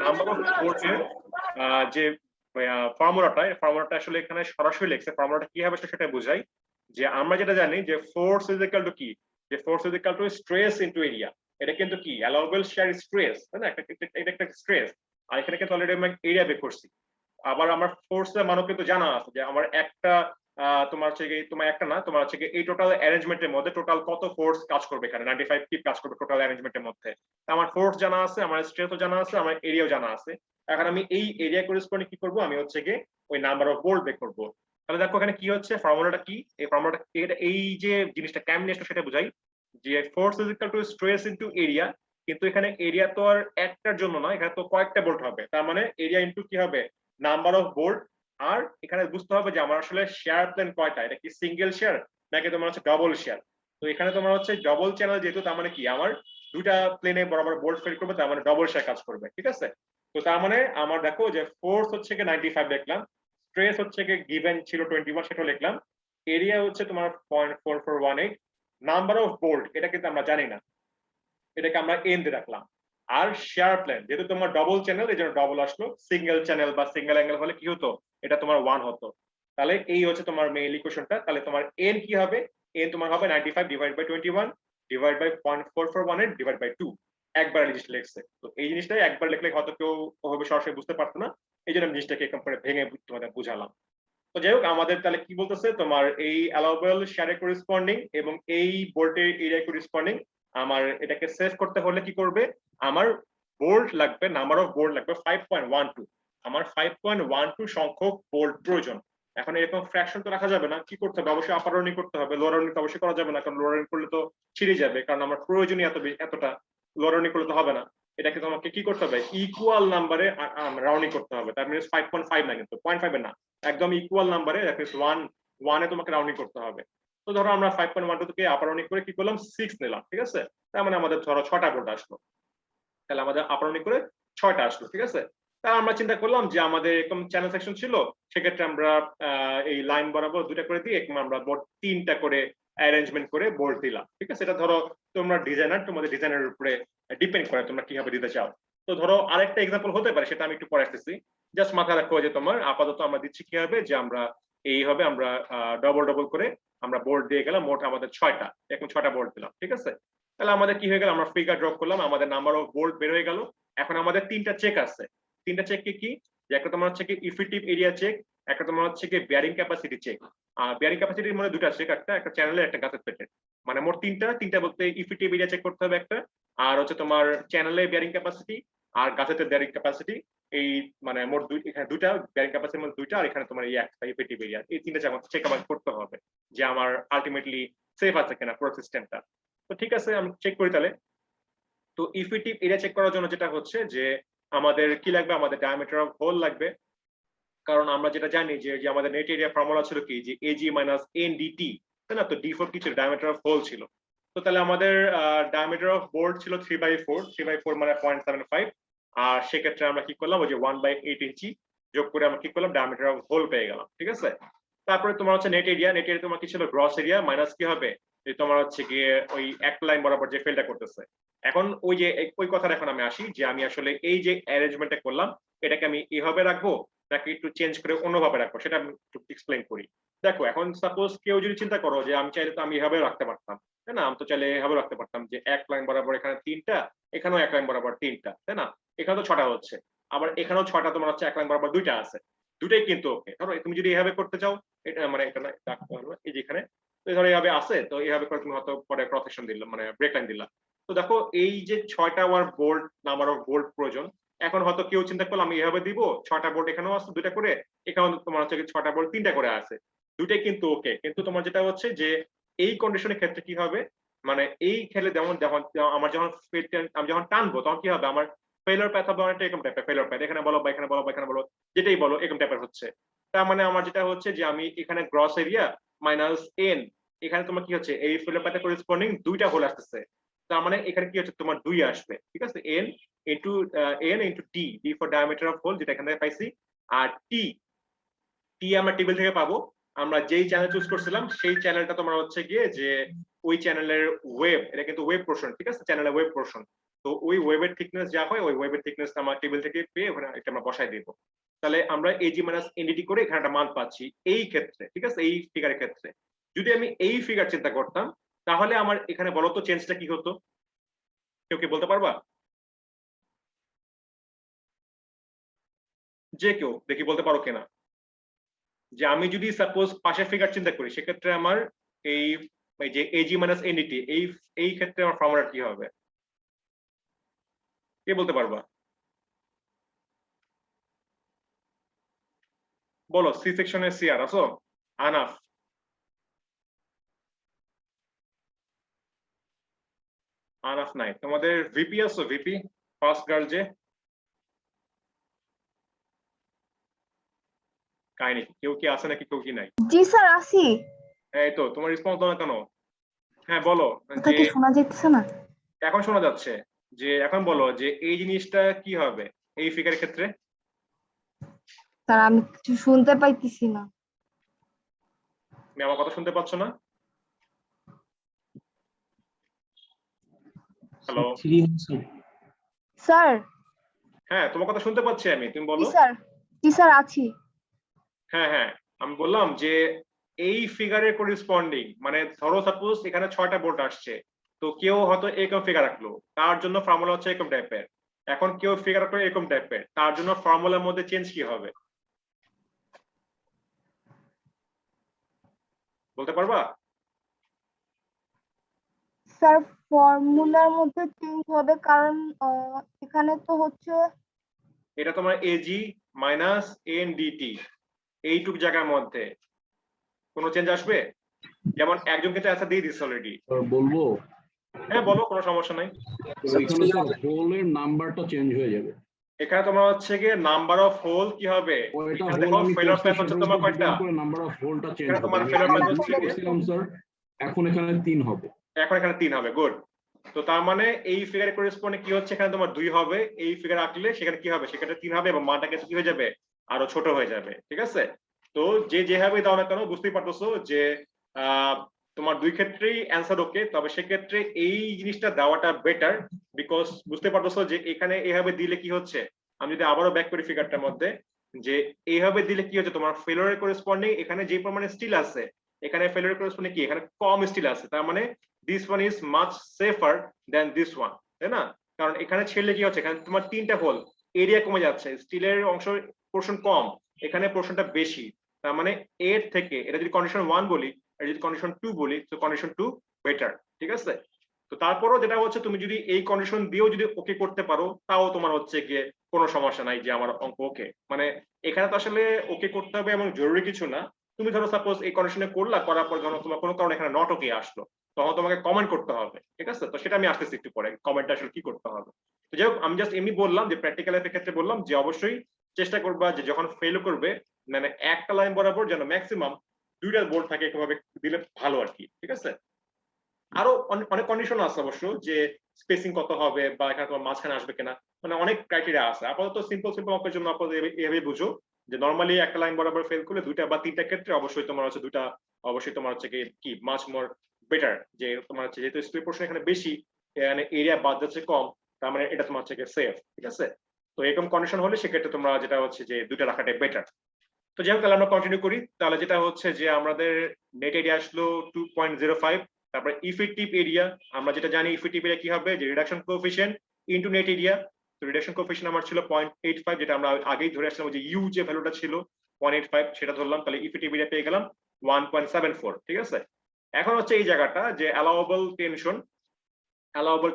নাম্বার অফ বোল্টের যে ফর্মুলাটা আসলে এখানে সরাসরি লিখছে, ফর্মুলাটা কি হবে সেটা বুঝাই। যে আমরা যেটা জানি যে ফোর্স ইজ ইকুয়াল টু কি, যে force is equal to stress into area. এটা কিন্তু কি অ্যালাউবেল শেয়ার স্ট্রেস, তাই না? এটা একটা স্ট্রেস, আর এখানে কিন্তু অলরেডি আমি এরিয়া বের করছি। আবার আমার ফোর্সের মানও কিন্তু জানা আছে যে আমার একটা তোমার হচ্ছে কি, তোমার একটা না, তোমার হচ্ছে কি এই টোটাল অ্যারেঞ্জমেন্টের মধ্যে টোটাল কত ফোর্স কাজ করবে, এখানে 95 কিপ কাজ করবে টোটাল অ্যারেঞ্জমেন্টের মধ্যে। আমার ফোর্স জানা আছে, আমার স্ট্রেসও জানা আছে, আমার এরিয়াও জানা আছে। এখন আমি এই এরিয়া করেসপন্ডিং কি করব, আমি হচ্ছে কি ওই নাম্বার অফ বোল্ট বের করব। তাহলে দেখো এখানে কি হচ্ছে, ফর্মুলাটা কি, এই ফর্মুলাটা এই যে জিনিসটা কেমনে আসলে সেটা বুঝাই। যে force is equal to stress into area, কিন্তু এখানে এরিয়া তো আর একটার জন্য না, এখানে তো কয়েকটা বোল্ট হবে, তার মানে এরিয়া ইনটু কি হবে, নাম্বার অফ বোল্ট। আর এখানে বুঝতে হবে যে আমার আসলে শেয়ার প্লেন কয়টা, এটা কি সিঙ্গেল শেয়ার নাকি তোমার হচ্ছে ডবল শেয়ার। তো এখানে তোমার হচ্ছে ডবল চ্যানেল যেহেতু, তার মানে কি আমার দুইটা প্লেনে বরাবর বোল্ট ফেল করবে, তার মানে ডবল শেয়ার কাজ করবে, ঠিক আছে? তো তার মানে আমার দেখো যে ফোর্স হচ্ছে কি 95 লিখলাম, স্ট্রেস হচ্ছে কি গিভেন ছিল 21 সেটা লিখলাম, এরিয়া হচ্ছে তোমার 0.4418, নাম্বার অফ বোল্ট এটা কিন্তু আমরা জানি না, এটাকে আমরা এন দিয়ে রাখলাম। আর শেয়ার প্লেন যেহেতু তোমার ডবল চ্যানেল, এই জন্য ডবল আসলো, সিঙ্গেল চ্যানেল বা সিঙ্গেল অ্যাঙ্গেল হলে কি হতো, এটা তোমার 1 হতো। তাহলে এই হচ্ছে তোমার মেইন ইকুয়েশনটা। তাহলে তোমার এন কি হবে, এন তোমার হবে 95 divide by 21 divide by 0.4418 divide by 2। একবার জিনিসটা লিখছে, তো এই জিনিসটাই একবার লিখলে হয়তো কেউ ওভাবে সরাসরি বুঝতে পারতো না, এই জন্য আমি জিনিসটাকে করে ভেঙে তোমাদের বুঝালাম। তো যাই হোক, আমাদের তাহলে কি বলতেছে, তোমার এই অ্যালাউবেল শেয়ারে করেসপন্ডিং এবং এই বোল্টের এরিয়া করেসপন্ডিং, আমার এটাকে সেভ করতে হলে কি করবে, আমার বোল্ট লাগবে, নাম্বার অফ বোল্ট লাগবে 5.12, আমার 5.12 সংখ্যক বোল্ট প্রয়োজন। এখন এরকম ফ্র্যাকশন তো রাখা যাবে না, কি করতে হবে, অবশ্যই আপার রাউন্ডিং করতে হবে, লোয়ার রাউন্ডিং তো অবশ্যই করা যাবে না, কারণ লোয়ার রাউন্ডিং করলে তো ছিঁড়ে যাবে, কারণ আমার প্রয়োজনীয় এতটা, লোয়ার রাউন্ডিং করলে তো হবে না। এটাকে তোমাকে কি করতে হবে, ইকুয়াল নাম্বারে রাউন্ডিং করতে হবে, তার মানে 5.5 না, কিন্তু 0.5 না, একদম ইকুয়াল নাম্বারে 1 এ তোমাকে রাউন্ডিং করতে হবে। তো ধরো আমরা 5.12 থেকে আপার অনেক করে কি করলাম 6 নিলাম, ঠিক আছে? তার মানে আমাদের ধরো 6টা বোল্ট আসলো, তাহলে আমাদের আপার অনেক করে 6টা আসলো, ঠিক আছে? তা আমরা চিন্তা করলাম যে আমাদের এরকম চ্যানেল সেকশন ছিল, সেক্ষেত্রে আমরা এই লাইন বরাবর 2টা করে দিয়ে আমরা বোর্ড 3টা করে অ্যারেঞ্জমেন্ট করে বোল্ট দিলাম, ঠিক আছে? এটা ধরো তোমরা ডিজাইনার, তোমাদের ডিজাইনের উপরে ডিপেন্ড করে তোমরা কিভাবে দিতে চাও। তো ধরো আরেকটা এক্সাম্পল হতে পারে, সেটা আমি একটু পরে আসতেছি। জাস্ট মাথায় রাখো যে তোমার আপাতত আমরা দিচ্ছি কিভাবে, যে আমরা এইভাবে আমরা ডবল ডবল করে আমরা বোর্ড দিয়ে গেলাম, মোট আমাদের 6টা, এখন 6টা বোর্ড দিলাম, ঠিক আছে? তাহলে আমাদের কি হয়ে গেল, আমরা ফিগার ড্র করলাম, আমাদের নাম্বার অফ বোল্ট বের হয়ে গেল। এখন আমাদের 3টা চেক আছে। 3টা চেক কি, যে একটা তোমার হচ্ছে কি ইফেক্টিভ এরিয়া চেক, একটা তোমার হচ্ছে কি বেয়ারিং ক্যাপাসিটি চেক। বেয়ারিং ক্যাপাসিটির মধ্যে 2টা চেক, একটা চ্যানেলের একটা গাছের পেটের, মানে মোট 3টা বলতে ইফেক্টিভ এরিয়া চেক করতে হবে একটা, আর হচ্ছে তোমার চ্যানেলে বেয়ারিং ক্যাপাসিটি আর গাছের বেয়ারিং ক্যাপাসিটি। এই মানে মোট এখানে 2টা বেয়ারিং ক্যাপাসিটির মধ্যে 2টা, আর এখানে তোমার এই একটা ইফেক্টিভ এরিয়া। এই 3টা চেক আমার করতে হবে যে আমার আলটিমেটলি সেফ আছে কিনা পুরো সিস্টেমটা। তো ঠিক আছে, আমি চেক করি তাহলে। তো ইফেক্টিভ এরিয়া চেক করার জন্য যেটা হচ্ছে যে আমাদের কি লাগবে, আমাদের ডায়ামিটার অফ হোল লাগবে। কারণ আমরা যেটা জানি যে আমাদের নেট এরিয়া ফর্মুলা ছিল কি, যে এজি মাইনাস এনডিটি, তাই না? তো ডি4 কি ছিল, ডায়ামিটার অফ হোল ছিল। তো তাহলে আমাদের ডায়ামিটার অফ বোর্ড ছিল 3/4, 3/4 মানে 0.75। আর সেক্ষেত্রে আমরা কি করলাম, ওই যে 1/8 ইঞ্চি যোগ করে আমরা কি করলাম, ডায়ামিটার অফ হোল পেয়ে গেলাম, ঠিক আছে? তারপরে তোমার হচ্ছে নেট এরিয়া, তোমার কি ছিল, গ্রস এরিয়া মাইনাস কি হবে, যে তোমার হচ্ছে গিয়ে ওই এক লাইন বরাবর যে ফেলটা করতেছে। এখন ওই যে ওই কথাটা এখন আমি আসি, যে আমি আসলে এই যে অ্যারেঞ্জমেন্টটা করলাম, এটাকে আমি এভাবে রাখবো নাকি একটু চেঞ্জ করে অন্যভাবে রাখবো, সেটা আমি একটু এক্সপ্লেইন করি। দেখো, এখন সাপোজ কেউ যদি চিন্তা করো যে আমি চাইলে তো আমি এভাবে রাখতে পারতাম, তাই না? আমি তো চাইলে এভাবে রাখতে পারতাম যে এক লাইন বরাবর এখানে 3টা, এখানেও এক লাইন বরাবর 3টা, তাই না? এখানে তো 6টা হচ্ছে, আবার এখানেও 6টা, তোমার হচ্ছে এক লাইন বরাবর 2টা আছে, দুটাই কিন্তু ওকে। ধরো তুমি যদি এভাবে করতে চাও, এটা মানে এটা না, এই যে এখানে তো ধরো এইভাবে আছে, তো এইভাবে করে তুমি হয়তো পরে ক্রস সেকশন দিলাম, মানে ব্রেক লাইন দিলাম। তো দেখো এই যে 6টা আমার বোল্ট, নাম্বার অফ বোল্ট প্রয়োজন। এখন হয়তো কেউ চিন্তা করলো আমি এভাবে দিব, 6টা বোল্ট এখানেও আছে 2টা করে, এখানেও তোমার হচ্ছে 6টা বোল্ট 3টা করে আছে, দুটাই কিন্তু ওকে। কিন্তু তোমার যেটা হচ্ছে যে এই কন্ডিশনের ক্ষেত্রে কি হবে, মানে এই খেলে যেমন যখন আমার যখন আমি যখন টানবো, তখন কি হবে, আমার ফেলার প্যাথ হবে অনেকটা এরকম টাইপের, ফেলার প্যাথ এখানে বলো বা এখানে বলো বা এখানে বলো, যেটাই বলো এরকম টাইপের হচ্ছে। তার মানে আমার যেটা হচ্ছে যে আমি এখানে গ্রস এরিয়া মাইনাস এন, এখানে তোমার কি হচ্ছে, এই ফেলার প্যাথে করেসপন্ডিং 2টা হোল আসতেছে। তার মানে এখানে কি হচ্ছে, তোমার 2 আসবে, ঠিক আছে? N into D for diameter of hole, যেটা এখান থেকে পাইছি। আর টি আমরা টেবিল থেকে পাবো, আমরা যেই চ্যানেল চুজ করছিলাম সেই চ্যানেলটা তোমার হচ্ছে গিয়ে যে ওই চ্যানেলের ওয়েব, এটা কিন্তু ওয়েব পোর্শন, ঠিক আছে? চ্যানেলের ওয়েব পোর্শন। তো ওই ওয়েবের থিকনেস যা হয়, ওই ওয়েবের থিকনেস আমরা টেবিল থেকে পেয়ে ওখানে এটা আমরা বসাই দেব। তাহলে আমরা এজি মাইনাস এনডিটি করে এখানে একটা মান পাচ্ছি এই ক্ষেত্রে, ঠিক আছে? এই ফিগারের ক্ষেত্রে যদি আমি এই ফিগার চিন্তা করতাম, তাহলে আমার এখানে বলতো চেঞ্জটা কি হতো, কেউ কি বলতে পারবা? যে কেউ দেখি বলতে পারো কিনা, যে আমি যদি সাপোজ পাশের ফিগার চিন্তা করি, সেক্ষেত্রে আমার এই যে এজি মাইনাস এনডিটি, এই ক্ষেত্রে আমার ফর্মুলা কি হবে, কে বলতে পারবা? বলো, সি সেকশনের সিআর আছো? আনাফ, আনাফ নাই। তোমাদের ভিপি আছো, ভিপি ফার্স্ট গার্ল যে কাহিনী, কেউ কি আছে নাকি, কেউ কি নাই? জি স্যার আছি। এই তো, তোমার রেসপন্স দাও না কেন? হ্যাঁ বলো। কথা যে কি শোনা যাচ্ছে না? এখন শোনা যাচ্ছে, যে এখন বলো যে এই জিনিসটা কি হবে এই ফিগারের ক্ষেত্রে। স্যার আমি কিছু শুনতে পাইতেছি না। তুমি আমার কথা শুনতে পাচ্ছ না? হ্যালো? স্যার। হ্যাঁ, তোমার কথা শুনতে পাচ্ছি আমি, তুমি বলো। জি স্যার আছি। হ্যাঁ হ্যাঁ, আমি বললাম যে এই ফিগারের করেসপন্ডিং, মানে ধরো সাপোজ এখানে 6টা বোল্ট আসছে, তো কেউ হয়তো এরকম ফিগার রাখলো, তার জন্য ফর্মুলা হচ্ছে এরকম টাইপের। এখন কেউ ফিগার রাখলো এরকম টাইপের, তার জন্য ফর্মুলার মধ্যে চেঞ্জ কি হবে বলতে পারবা? স্যার ফর্মুলার মধ্যে চেঞ্জ হবে, কারণ এখানে তো হচ্ছে এটা তোমার এজি মাইনাস এনডিটি, এইটুক জায়গার মধ্যে কোনো চেঞ্জ আসবে? যেমন একজনকে তো অ্যান্সার দিয়ে দিচ্ছে অলরেডি। বলবো? হ্যাঁ বলো, কোনো সমস্যা নাই। এখানে স্যার হোলের নাম্বারটা চেঞ্জ হয়ে যাবে। এখানে তোমার হচ্ছে গিয়ে নাম্বার অফ হোল কি হবে, ওইটা এখানে হোল দেখো আমি ফেলার করছি, প্যাথ হচ্ছে সেটার তোমার উপর কয়টা, ডিপেন্ড করে নাম্বার অফ হোলটা চেঞ্জ এখানে হবে। তোমার আমি ফেলার প্যাথ আগে হচ্ছে করছিলাম স্যার এখন এখানে 3 হবে। এখন এখানে 3 হবে, গুড। তো তার মানে এই ফিগারে করেসপন্ডে কি হচ্ছে, এখানে তোমার 2 হবে, এই ফিগার আঁকলে সেখানে কি হবে, সেখানে 3 হবে এবং মানটা কিন্তু কি হয়ে যাবে, আরো ছোট হয়ে যাবে, ঠিক আছে। তো যে যেভাবে দাও না কেন বুঝতেই পারতেছো যে তোমার দুই ক্ষেত্রেই অ্যান্সার ওকে, তবে সেক্ষেত্রে এই জিনিসটা দেওয়াটা বেটার, বিকজ বুঝতে পারতেছো যে এখানে এইভাবে দিলে কি হচ্ছে, আমি যদি আবারও ব্যাক করি ফিগারটার মধ্যে, যে এইভাবে দিলে কি হচ্ছে, তোমার ফেলোরের করেসপন্ডিং এখানে যে পরিমাণে স্টিল আছে, এখানে ফেলোরের করেসপন্ডিং কি এখানে কম স্টিল আছে, তার মানে this one is much safer than this one, তাই না? কারণ এখানে ছেড়লে কি হচ্ছে, এখানে তোমার 3টা হোল, এরিয়া কমে যাচ্ছে, স্টিলের অংশ পোর্শন কম, এখানে পোর্শনটা বেশি, তার মানে এর থেকে এটা যদি কন্ডিশন 1 বলি, আর যদি কন্ডিশন 2 বলি, তো কন্ডিশন 2 বেটার, ঠিক আছে। তো তারপরও যেটা হচ্ছে, তুমি যদি এই কন্ডিশন দিয়েও যদি ওকে করতে পারো, তাও তোমার হচ্ছে গিয়ে কোনো সমস্যা নাই যে আমার অঙ্ক ওকে, মানে এখানে তো আসলে ওকে করতে হবে এমন জরুরি কিছু না। তুমি ধরো সাপোজ এই কন্ডিশনে করলা, করার পর ধরো তোমার কোনো কারণে এখানে নট ওকে আসলো, তখন তোমাকে কমেন্ট করতে হবে, ঠিক আছে। তো সেটা আমি আসতেছি একটু পরে, কমেন্টটা আসলে কি করতে হবে। তো যাই হোক, আমি জাস্ট এমনি বললাম যে প্র্যাকটিক্যাল এর ক্ষেত্রে বললাম যে অবশ্যই চেষ্টা করবা যে যখন ফেল করবে, মানে একটা লাইন বরাবর যেন ম্যাক্সিমাম 2টা বোর্ড থাকে, এভাবে দিলে ভালো আর কি, ঠিক আছে। আরো অনেক কন্ডিশন আছে অবশ্য, যে স্পেসিং কত হবে বা এখানে তোমার মাঝখানে আসবে কিনা, মানে অনেক ক্রাইটেরিয়া আছে। আপাতত সিম্পল অঙ্কের জন্য আপাতত এভাবে বুঝো যে নরমালি একটা লাইন বরাবর ফেল করলে 2টা বা 3টা ক্ষেত্রে অবশ্যই তোমার হচ্ছে 2টা, অবশ্যই তোমার হচ্ছে কি মাচ মোর বেটার, যে তোমার হচ্ছে যেহেতু স্পিড পোর্শন এখানে বেশি, এখানে এরিয়া বাদ যাচ্ছে কম, তার মানে এটা তোমার হচ্ছে সেফ, ঠিক আছে। তো এরকম কন্ডিশন হলে সেক্ষেত্রে তোমরা যেটা হচ্ছে যে 2টা রাখাটাই বেটার। তো যাই হোক, তাহলে আমরা কন্টিনিউ করি। তাহলে যেটা হচ্ছে যে আমাদের নেট এরিয়া আসলো 2.05, তারপরে ইফেক্টিভ এরিয়া, আমরা যেটা জানি ইফেক্টিভ এরিয়া কি হবে, যে reduction coefficient into net area. তো রিডাকশন কোএফিশিয়েন্ট আমার ছিল 0.85, যেটা আমরা আগেই ধরে আসলাম, যে ইউ যে ভ্যালুটা ছিল 0.85 সেটা ধরলাম, তাহলে ইফেক্টিভ এরিয়া পেয়ে গেলাম 1.74, ঠিক আছে। এখন হচ্ছে এই জায়গাটা যে allowable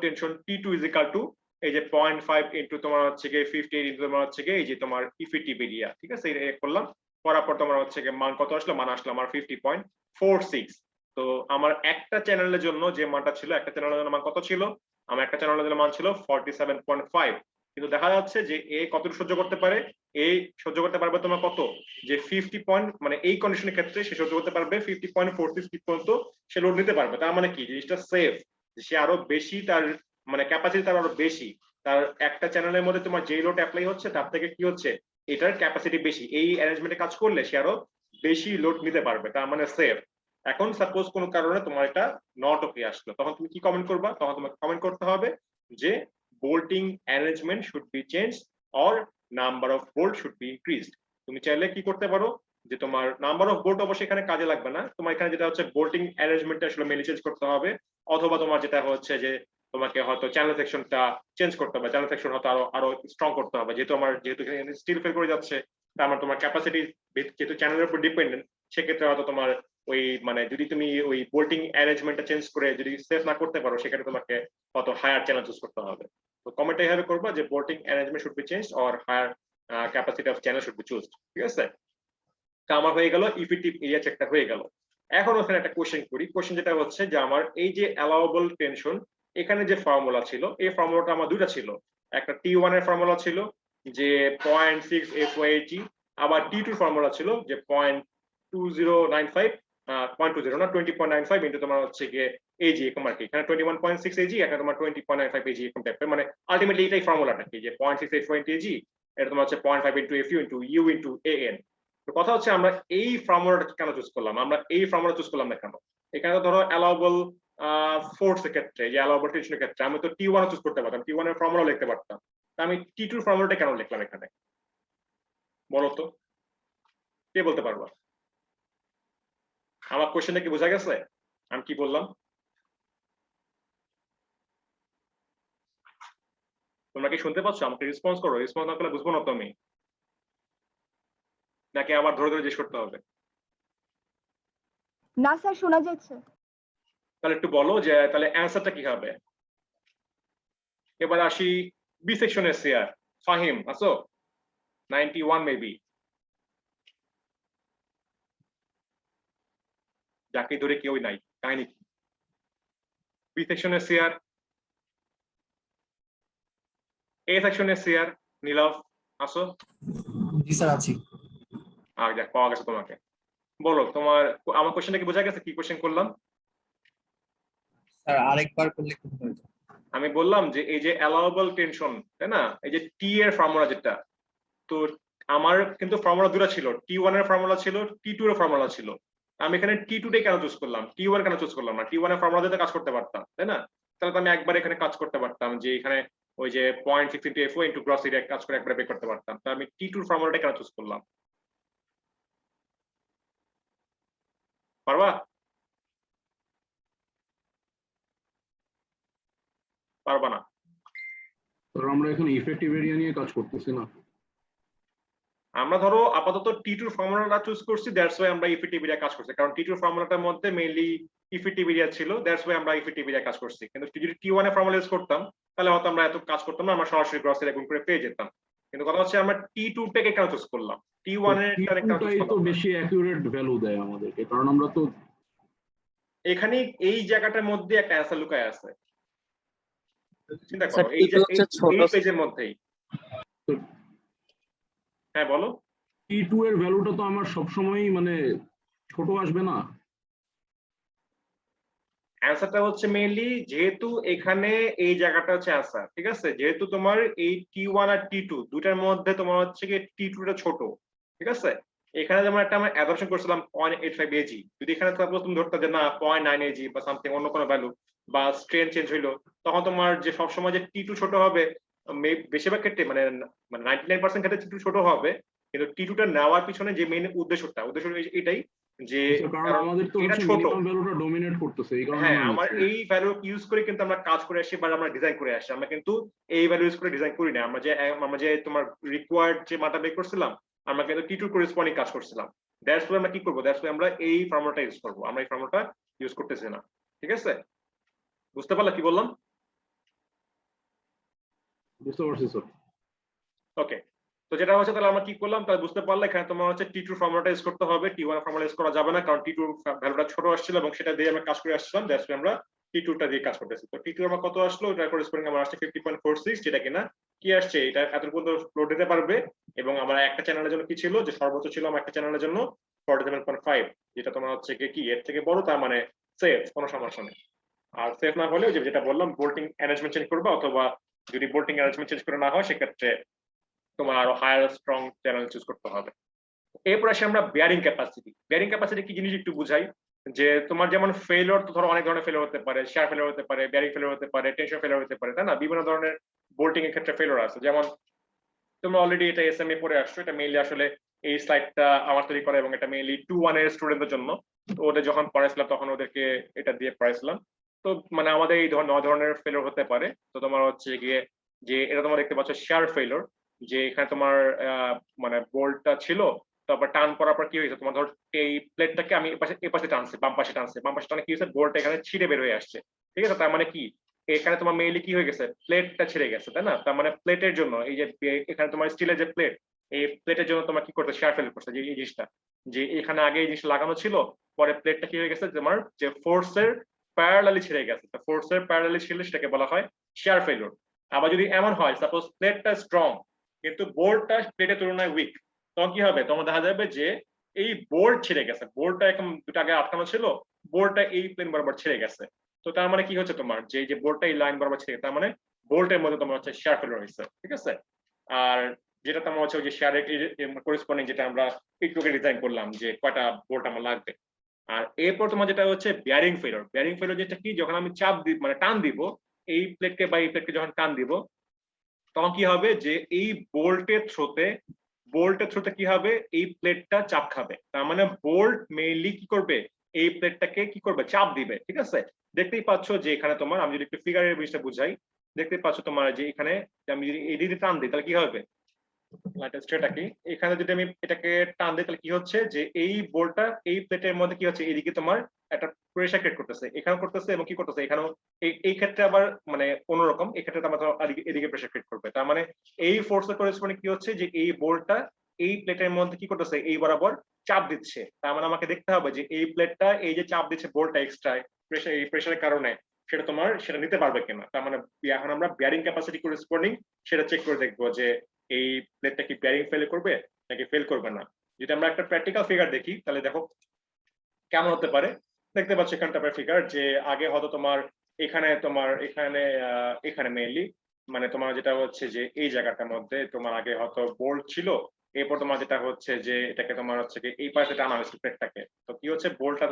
tension T2 is equal to এই যে 0.5 ইনটু তোমার হচ্ছে গিয়ে 58 ইনটু তোমার হচ্ছে গিয়ে এই যে তোমার ইফেক্টিভ এরিয়া, ঠিক আছে। এটা করলাম, করার পর তোমার হচ্ছে গিয়ে মান কত আসলো, মান আসলো আমার 50.46। তো আমার একটা চ্যানেলের জন্য যে মানটা ছিল, একটা চ্যানেলের জন্য মান কত ছিল, আমার একটা চ্যানেলের জন্য মান ছিল 47.5, কিন্তু দেখা যাচ্ছে যে এ কতটুকু সহ্য করতে পারে, এই সহ্য করতে পারবে তোমার কত, যে 50 পয়েন্ট, মানে এই কন্ডিশনের ক্ষেত্রে সে সহ্য করতে পারবে 50.46 পর্যন্ত সে লোড নিতে পারবে। তার মানে কি জিনিসটা সেফ, সে আরো বেশি তার মানে ক্যাপাসিটি তার আরো বেশি, তার একটা চ্যানেলের মধ্যে তোমার যে লোড অ্যাপ্লাই হচ্ছে তার থেকে কি হচ্ছে, এটার ক্যাপাসিটি বেশি, এই অ্যারেঞ্জমেন্টে কাজ করলে সে আরো বেশি লোড নিতে পারবে, তার মানে সেফ। এখন সাপোজ কোনো কারণে তোমার এটা নট ওকে আসলো, তখন তুমি কি কমেন্ট করবা, তখন তোমাকে কমেন্ট করতে হবে যে bolting arrangement should be change or number of bolt should be increased. তুমি চাইলে কি করতে পারো, যে তোমার নাম্বার অফ বোল্ট অবশ্যই এখানে কাজে লাগবে না, তোমার এখানে যেটা হচ্ছে বোল্টিং অ্যারেঞ্জমেন্ট আসলে মেনলি চেঞ্জ করতে হবে, অথবা তোমার যেটা হচ্ছে যে তোমাকে হয়তো চ্যানেল সেকশনটা চেঞ্জ করতে হবে, চ্যানেল সেকশন হয়তো আরো স্ট্রং করতে হবে, যেহেতু স্টিল ফেল করে যাচ্ছে, তার মানে তোমার ক্যাপাসিটি যেহেতু চ্যানেলের উপর ডিপেন্ডেন্ট, সেক্ষেত্রে হয়তো তোমার ওই মানে যদি তুমি ওই বোল্টিং অ্যারেঞ্জমেন্টটা চেঞ্জ করে যদি সেফ না করতে পারো, সেক্ষেত্রে তোমাকে হয়তো হায়ার চ্যানেল চুজ করতে হবে। তো কমেন্টটা এইভাবে করবা যে bolting arrangement should be change or higher capacity of channel should be choose, ঠিক আছে। তা আমার হয়ে গেল ইফেক্টিভ এরিয়া চেকটা হয়ে গেল। এখন ওখানে একটা কোশ্চেন করি, কোশ্চেন যেটা হচ্ছে যে আমার এই যে অ্যালাওয়েবল টেনশন, এখানে যে ফর্মুলা ছিল, এই ফর্মুলাটা আমার দুইটা ছিল, একটা T1 এর ফর্মুলা ছিল যে 0.6 FYG, আবার T2 ফর্মুলা ছিল যে 0.2095 0.20 না 20.95 ইনটু তোমার হচ্ছে গিয়ে এজি, এরকম আর কি, এখানে 21.6 এজি, এখানে তোমার 20.95 এজি, এরকম টাইপের, মানে আলটিমেটলি এটাই ফর্মুলাটা কি, যে 0.6 FYG এটা তোমার হচ্ছে 0.5 into FU into U into AN। তো কথা হচ্ছে আমরা এই ফর্মুলাটা কেন চুজ করলাম, আমরা এই ফর্মুলা চুজ করলাম না কেন, এখানে তো ধরো অ্যালাওয়েবল ফোর্স এর ক্ষেত্রে, যে অ্যালাওয়েবল টেনশনের ক্ষেত্রে আমি তো T1 চুজ করতে পারতাম, T1 এর ফর্মুলা লিখতে পারতাম, তা আমি T2 এর ফর্মুলাটা কেন লিখলাম এখানে, বলো তো, কে বলতে পারবা? আমার কোশ্চেনটা কি বোঝা গেছে আমি কি বললাম? তোমরা কি শুনতে পাচ্ছ? আমাকে রেসপন্স করো, রেসপন্স না করলে বুঝবো না তো আমি, নাকি আবার ধরে ধরে জিজ্ঞেস করতে হবে? না স্যার, শোনা যাচ্ছে। তাহলে একটু বলো যে তাহলে অ্যান্সারটা কি হবে। এবার আসি বি সেকশনের শেয়ার, ফাহিম আছো? 91 মেবি, যাকে ধরে কেউই নাই, কাহিনী কি? বি সেকশনের শেয়ার, এ সেকশনের শেয়ার, নীলাভ আছো? জি স্যার আছি। যাক, পাওয়া গেছে তোমাকে। বলো তোমার, আমার কোশ্চেনটা কি বোঝা গেছে, কি কোশ্চেন করলাম? স্যার আরেকবার করলে খুব ভালো হতো। আমি বললাম যে এই যে অ্যালাউয়েবল টেনশন, তাই না, এই যে টি এর ফর্মুলা যেটা, তো আমার কিন্তু ফর্মুলা দুটো ছিল, T1 এর ফর্মুলা ছিল, T2 এর ফর্মুলা ছিল। আমি এখানে T2 টাই কেন চুজ করলাম, T1 কেন চুজ করলাম না? T1 এর ফর্মুলা দিয়ে কাজ করতে পারতাম, তাই না? তাহলে তো আমি একবার এখানে কাজ করতে পারতাম, যে এখানে ওই যে 0.6 into FO into gross area কাজ করে একবারে বের করতে পারতাম। তো আমি T2 এর ফর্মুলাটা কেন চুজ করলাম? পারবা? পারবা না? তো আমরা এখানে ইফেক্টিভ এরিয়া নিয়ে কাজ করতেছি না। আমরা ধরো আপাতত T2 ফর্মুলাটা চুজ করছি, দ্যাটস ওয়াই আমরা ইফেক্টিভ এরিয়া কাজ করছি, কারণ T2 ফর্মুলাটার মধ্যে মেইনলি ইফেক্টিভ এরিয়া ছিল, দ্যাটস ওয়াই আমরা ইফেক্টিভ এরিয়া কাজ করছি। কিন্তু যদি T1 এর ফর্মুলা ইউজ করতাম তাহলে হয়তো আমরা এত কাজ করতাম না, আমরা সরাসরি গ্রস এরিয়া গুণ করে পেয়ে যেতাম। কিন্তু কথা হচ্ছে আমরা T2 টাকে কেন চুজ করলাম, T1 এর টাকে কেন চুজ T2টাই তো করলাম? বেশি অ্যাকুরেট ভ্যালু দেয় আমাদেরকে, কারণ আমরা তো এখানে এই জায়গাটার মধ্যে একটা অ্যান্সার লুকায় আছে, চিন্তা স্যার করো, এই T2 হচ্ছে ছোট। এই পেজের মধ্যেই। হ্যাঁ বলো। T2 এর ভ্যালুটা তো আমার সবসময়ই মানে ছোট আসবে না। অ্যান্সারটা হচ্ছে মেইনলি যেহেতু এখানে এই জায়গাটা হচ্ছে অ্যান্সার, ঠিক আছে, যেহেতু তোমার এই T1 আর T2 দুটার মধ্যে তোমার হচ্ছে কি T2 টা ছোট, ঠিক আছে। এখানে যেমন একটা আমরা অ্যাডাপশন করছিলাম 0.85 AG, যদি এখানে সাপোজ তুমি ধরতে যে না 0.9 AG বা সামথিং অন্য কোনো ভ্যালু বা স্ট্রেন চেঞ্জ হইলো, তখন তোমার যে সবসময় যে T2 ছোট হবে, বেশিরভাগ ক্ষেত্রে মানে 99% ক্ষেত্রে T2 ছোট হবে। কিন্তু T2 টা নেওয়ার পিছনে যে মেইন উদ্দেশ্য এটাই যে কারণ আমাদের তো এটা হচ্ছে ছোট। মিনিমাম ভ্যালুটা ডমিনেট করতেছে, এই কারণে হ্যাঁ, আমরা আমার নিচ্ছি। এই ভ্যালু ইউজ করে কিন্তু আমরা কাজ করে আসি বা আমরা ডিজাইন করে আসি, আমরা কিন্তু এই ভ্যালু ইউজ করে ডিজাইন করি না। আমরা যে তোমার রিকোয়ার্ড যে মানটা বের করছিলাম, আমরা কিন্তু T2 করেসপন্ডিং কাজ করছিলাম। দ্যাটস ওয়াই আমরা কি করব, দ্যাটস ওয়াই আমরা এই ফর্মুলাটা ইউজ করব, আমরা এই ফর্মুলাটা ইউজ করতেছি না। ঠিক আছে, বুঝতে পারলে কি বললাম? বুঝতে পারছি স্যার। ওকে, তো যেটা হচ্ছে তাহলে আমরা কি করলাম, তাহলে বুঝতে পারলে এখানে তোমার হচ্ছে T2 ফর্মুলাটা ইউজ করতে হবে, T1 ফর্মুলা ইউজ করা যাবে না, কারণ T2 ভ্যালুটা ছোট আসছিল এবং সেটা দিয়ে আমরা কাজ করে আসছিলাম। দ্যাটস ওয়াই আমরা T2 টা দিয়ে কাজ করতেছি। তো T2 আমার কত আসলো, এটা করেসপন্ডিং আমার আসছে 50.46, যেটা কিনা কি আসছে, এটা এত পর্যন্ত লোড দিতে পারবে। এবং আমার একটা চ্যানেলের জন্য কি ছিল, যে সর্বোচ্চ ছিল আমার একটা চ্যানেলের জন্য 47.5, যেটা তোমার হচ্ছে কি এর থেকে বড়, তার মানে সেফ, কোনো সমস্যা নেই। আর সেফ না হলেও যেটা বললাম, বোল্টিং অ্যারেঞ্জমেন্ট চেঞ্জ করবে, অথবা যদি বোল্টিং অ্যারেঞ্জমেন্ট চেঞ্জ করে না হয় সেক্ষেত্রে তোমার আরো হায়ার স্ট্রং চ্যানেল চুজ করতে হবে। এরপর আসি আমরা বেয়ারিং ক্যাপাসিটি। বেয়ারিং ক্যাপাসিটি কি জিনিস একটু বুঝাই, যে তোমার যেমন ফেলিওর তো ধরো অনেক ধরনের ফেলিওর হতে পারে, শেয়ার ফেলিওর হতে পারে, বেয়ারিং ফেলিওর হতে পারে, টেনশন ফেলিওর হতে পারে, তাই না? বিভিন্ন ধরনের বোল্টিং এর ক্ষেত্রে ফেলিওর আছে। যেমন তোমরা অলরেডি এটা এসএমএ পড়ে আসছো, এটা মেইনলি আসলে এই স্লাইডটা আমার তৈরি করা, এবং এটা মেইনলি 2-1 এর স্টুডেন্টদের জন্য। তো ওদের যখন পড়াইছিলাম তখন ওদেরকে এটা দিয়ে পড়াইছিলাম। তো মানে আমাদের এই ধরনের ফেলিওর হতে পারে। তো তোমার হচ্ছে গিয়ে যে এটা তোমরা দেখতে পাচ্ছ শেয়ার ফেলিওর, যে এখানে তোমার মানে বোল্টটা ছিল, তারপর টান পড়ার পর কি হয়েছে, তোমার ধর এই প্লেটটাকে আমি এই পাশে টানছি, বাম পাশে টানে কি হয়েছে, বোল্টটা এখানে ছিঁড়ে বের হয়ে আসছে। ঠিক আছে, তার মানে কি এখানে তোমার মেইনলি কি হয়ে গেছে, প্লেটটা ছিঁড়ে গেছে, তাই না? তার মানে প্লেটের জন্য এই যে এখানে তোমার স্টিলের যে প্লেট, এই প্লেটের জন্য তোমার কি করতে, শেয়ার ফেল করছে, যে এই জিনিসটা, যে এখানে আগে এই জিনিসটা লাগানো ছিল, পরে প্লেটটা কি হয়ে গেছে, তোমার যে ফোর্সের প্যারালালি ছিঁড়ে গেছে। তো ফোর্সের প্যারালালি ছিঁড়লে সেটাকে বলা হয় শেয়ার ফেলিওর। আবার যদি এমন হয় সাপোজ প্লেটটা স্ট্রং কিন্তু বোল্টটা প্লেটের তুলনায় উইক, তখন কি হবে, তোমার দেখা যাবে যে এই বোল্ট ছিঁড়ে গেছে, বোল্টটা এখন দুটো আগে আটকানো ছিল, বোল্টটা এই প্লেন বরাবর ছিঁড়ে গেছে। তো তার মানে কি হচ্ছে, তোমার যে বোল্টটা এই লাইন বরাবর ছিঁড়ে, তার মানে বোল্টের মধ্যে তোমার হচ্ছে শেয়ার ফেলিওর হয়েছে। ঠিক আছে, আর যেটা তোমার হচ্ছে ওই যে শেয়ারের করেসপন্ডিং যেটা আমরা একটু ডিজাইন করলাম, যে কয়টা বোল্ট আমার লাগবে। আর এরপর তোমার যেটা হচ্ছে বেয়ারিং ফেলিওর। বেয়ারিং ফেলিওর যেটা কি, যখন আমি চাপ দিব মানে টান দিব এই প্লেটকে বা এই প্লেটকে, যখন টান দিব তখন কি হবে, যে এই বোল্টের থ্রুতে কি হবে, এই প্লেটটা চাপ খাবে। তার মানে বোল্ট মেইনলি কি করবে, এই প্লেটটাকে কি করবে, চাপ দিবে। ঠিক আছে, দেখতেই পাচ্ছ যে এখানে তোমার, আমি যদি একটু ফিগারের জিনিসটা বুঝাই, দেখতেই পাচ্ছ তোমার যে এখানে আমি যদি এদিকে টান দিই তাহলে কি হবে, এখানে যদি আমি এটাকে টান দিই তাহলে কি হচ্ছে, যে এই বোল্টটা এই প্লেটের মধ্যে কি হচ্ছে, এইদিকে তোমার একটা প্রেসার ক্রিয়েট করতেছে, এখানেও করতেছে এবং কি করতেছে এখানেও। এই ক্ষেত্রে আবার মানে অন্যরকম, এই ক্ষেত্রে আমার এদিকে প্রেসার ক্রিয়েট করবে। তার মানে এই ফোর্সের করেসপন্ডিং কি হচ্ছে, যে এই বোল্টটা এই প্লেটের মধ্যে কি করতেছে, এই বরাবর চাপ দিচ্ছে। তার মানে আমাকে দেখতে হবে যে এই প্লেটটা এই যে চাপ দিচ্ছে বোল্টটা এক্সট্রা প্রেসার, এই প্রেসারের কারণে সেটা নিতে পারবে কিনা। তার মানে এখন আমরা বেয়ারিং ক্যাপাসিটি করেসপন্ডিং সেটা চেক করে দেখবো, যে এই প্লেটটা কি বেয়ারিং ফেল করবে নাকি ফেল করবে না। যদি আমরা একটা প্র্যাকটিক্যাল ফিগার দেখি তাহলে দেখো কেমন হতে পারে। দেখতে পাচ্ছ এখানটা ফিগার, যে আগে হয়তো তোমার এখানে তোমার এখানে মেইনলি মানে তোমার যেটা হচ্ছে যে এই জায়গাটার মধ্যে তোমার আগে হয়তো বোল্ট ছিল, এরপর তোমার যেটা হচ্ছে যে এটাকে তোমার হচ্ছে কি এই পাশে টানা হয়েছে প্লেটটাকে, তো কি হচ্ছে বোল্টটা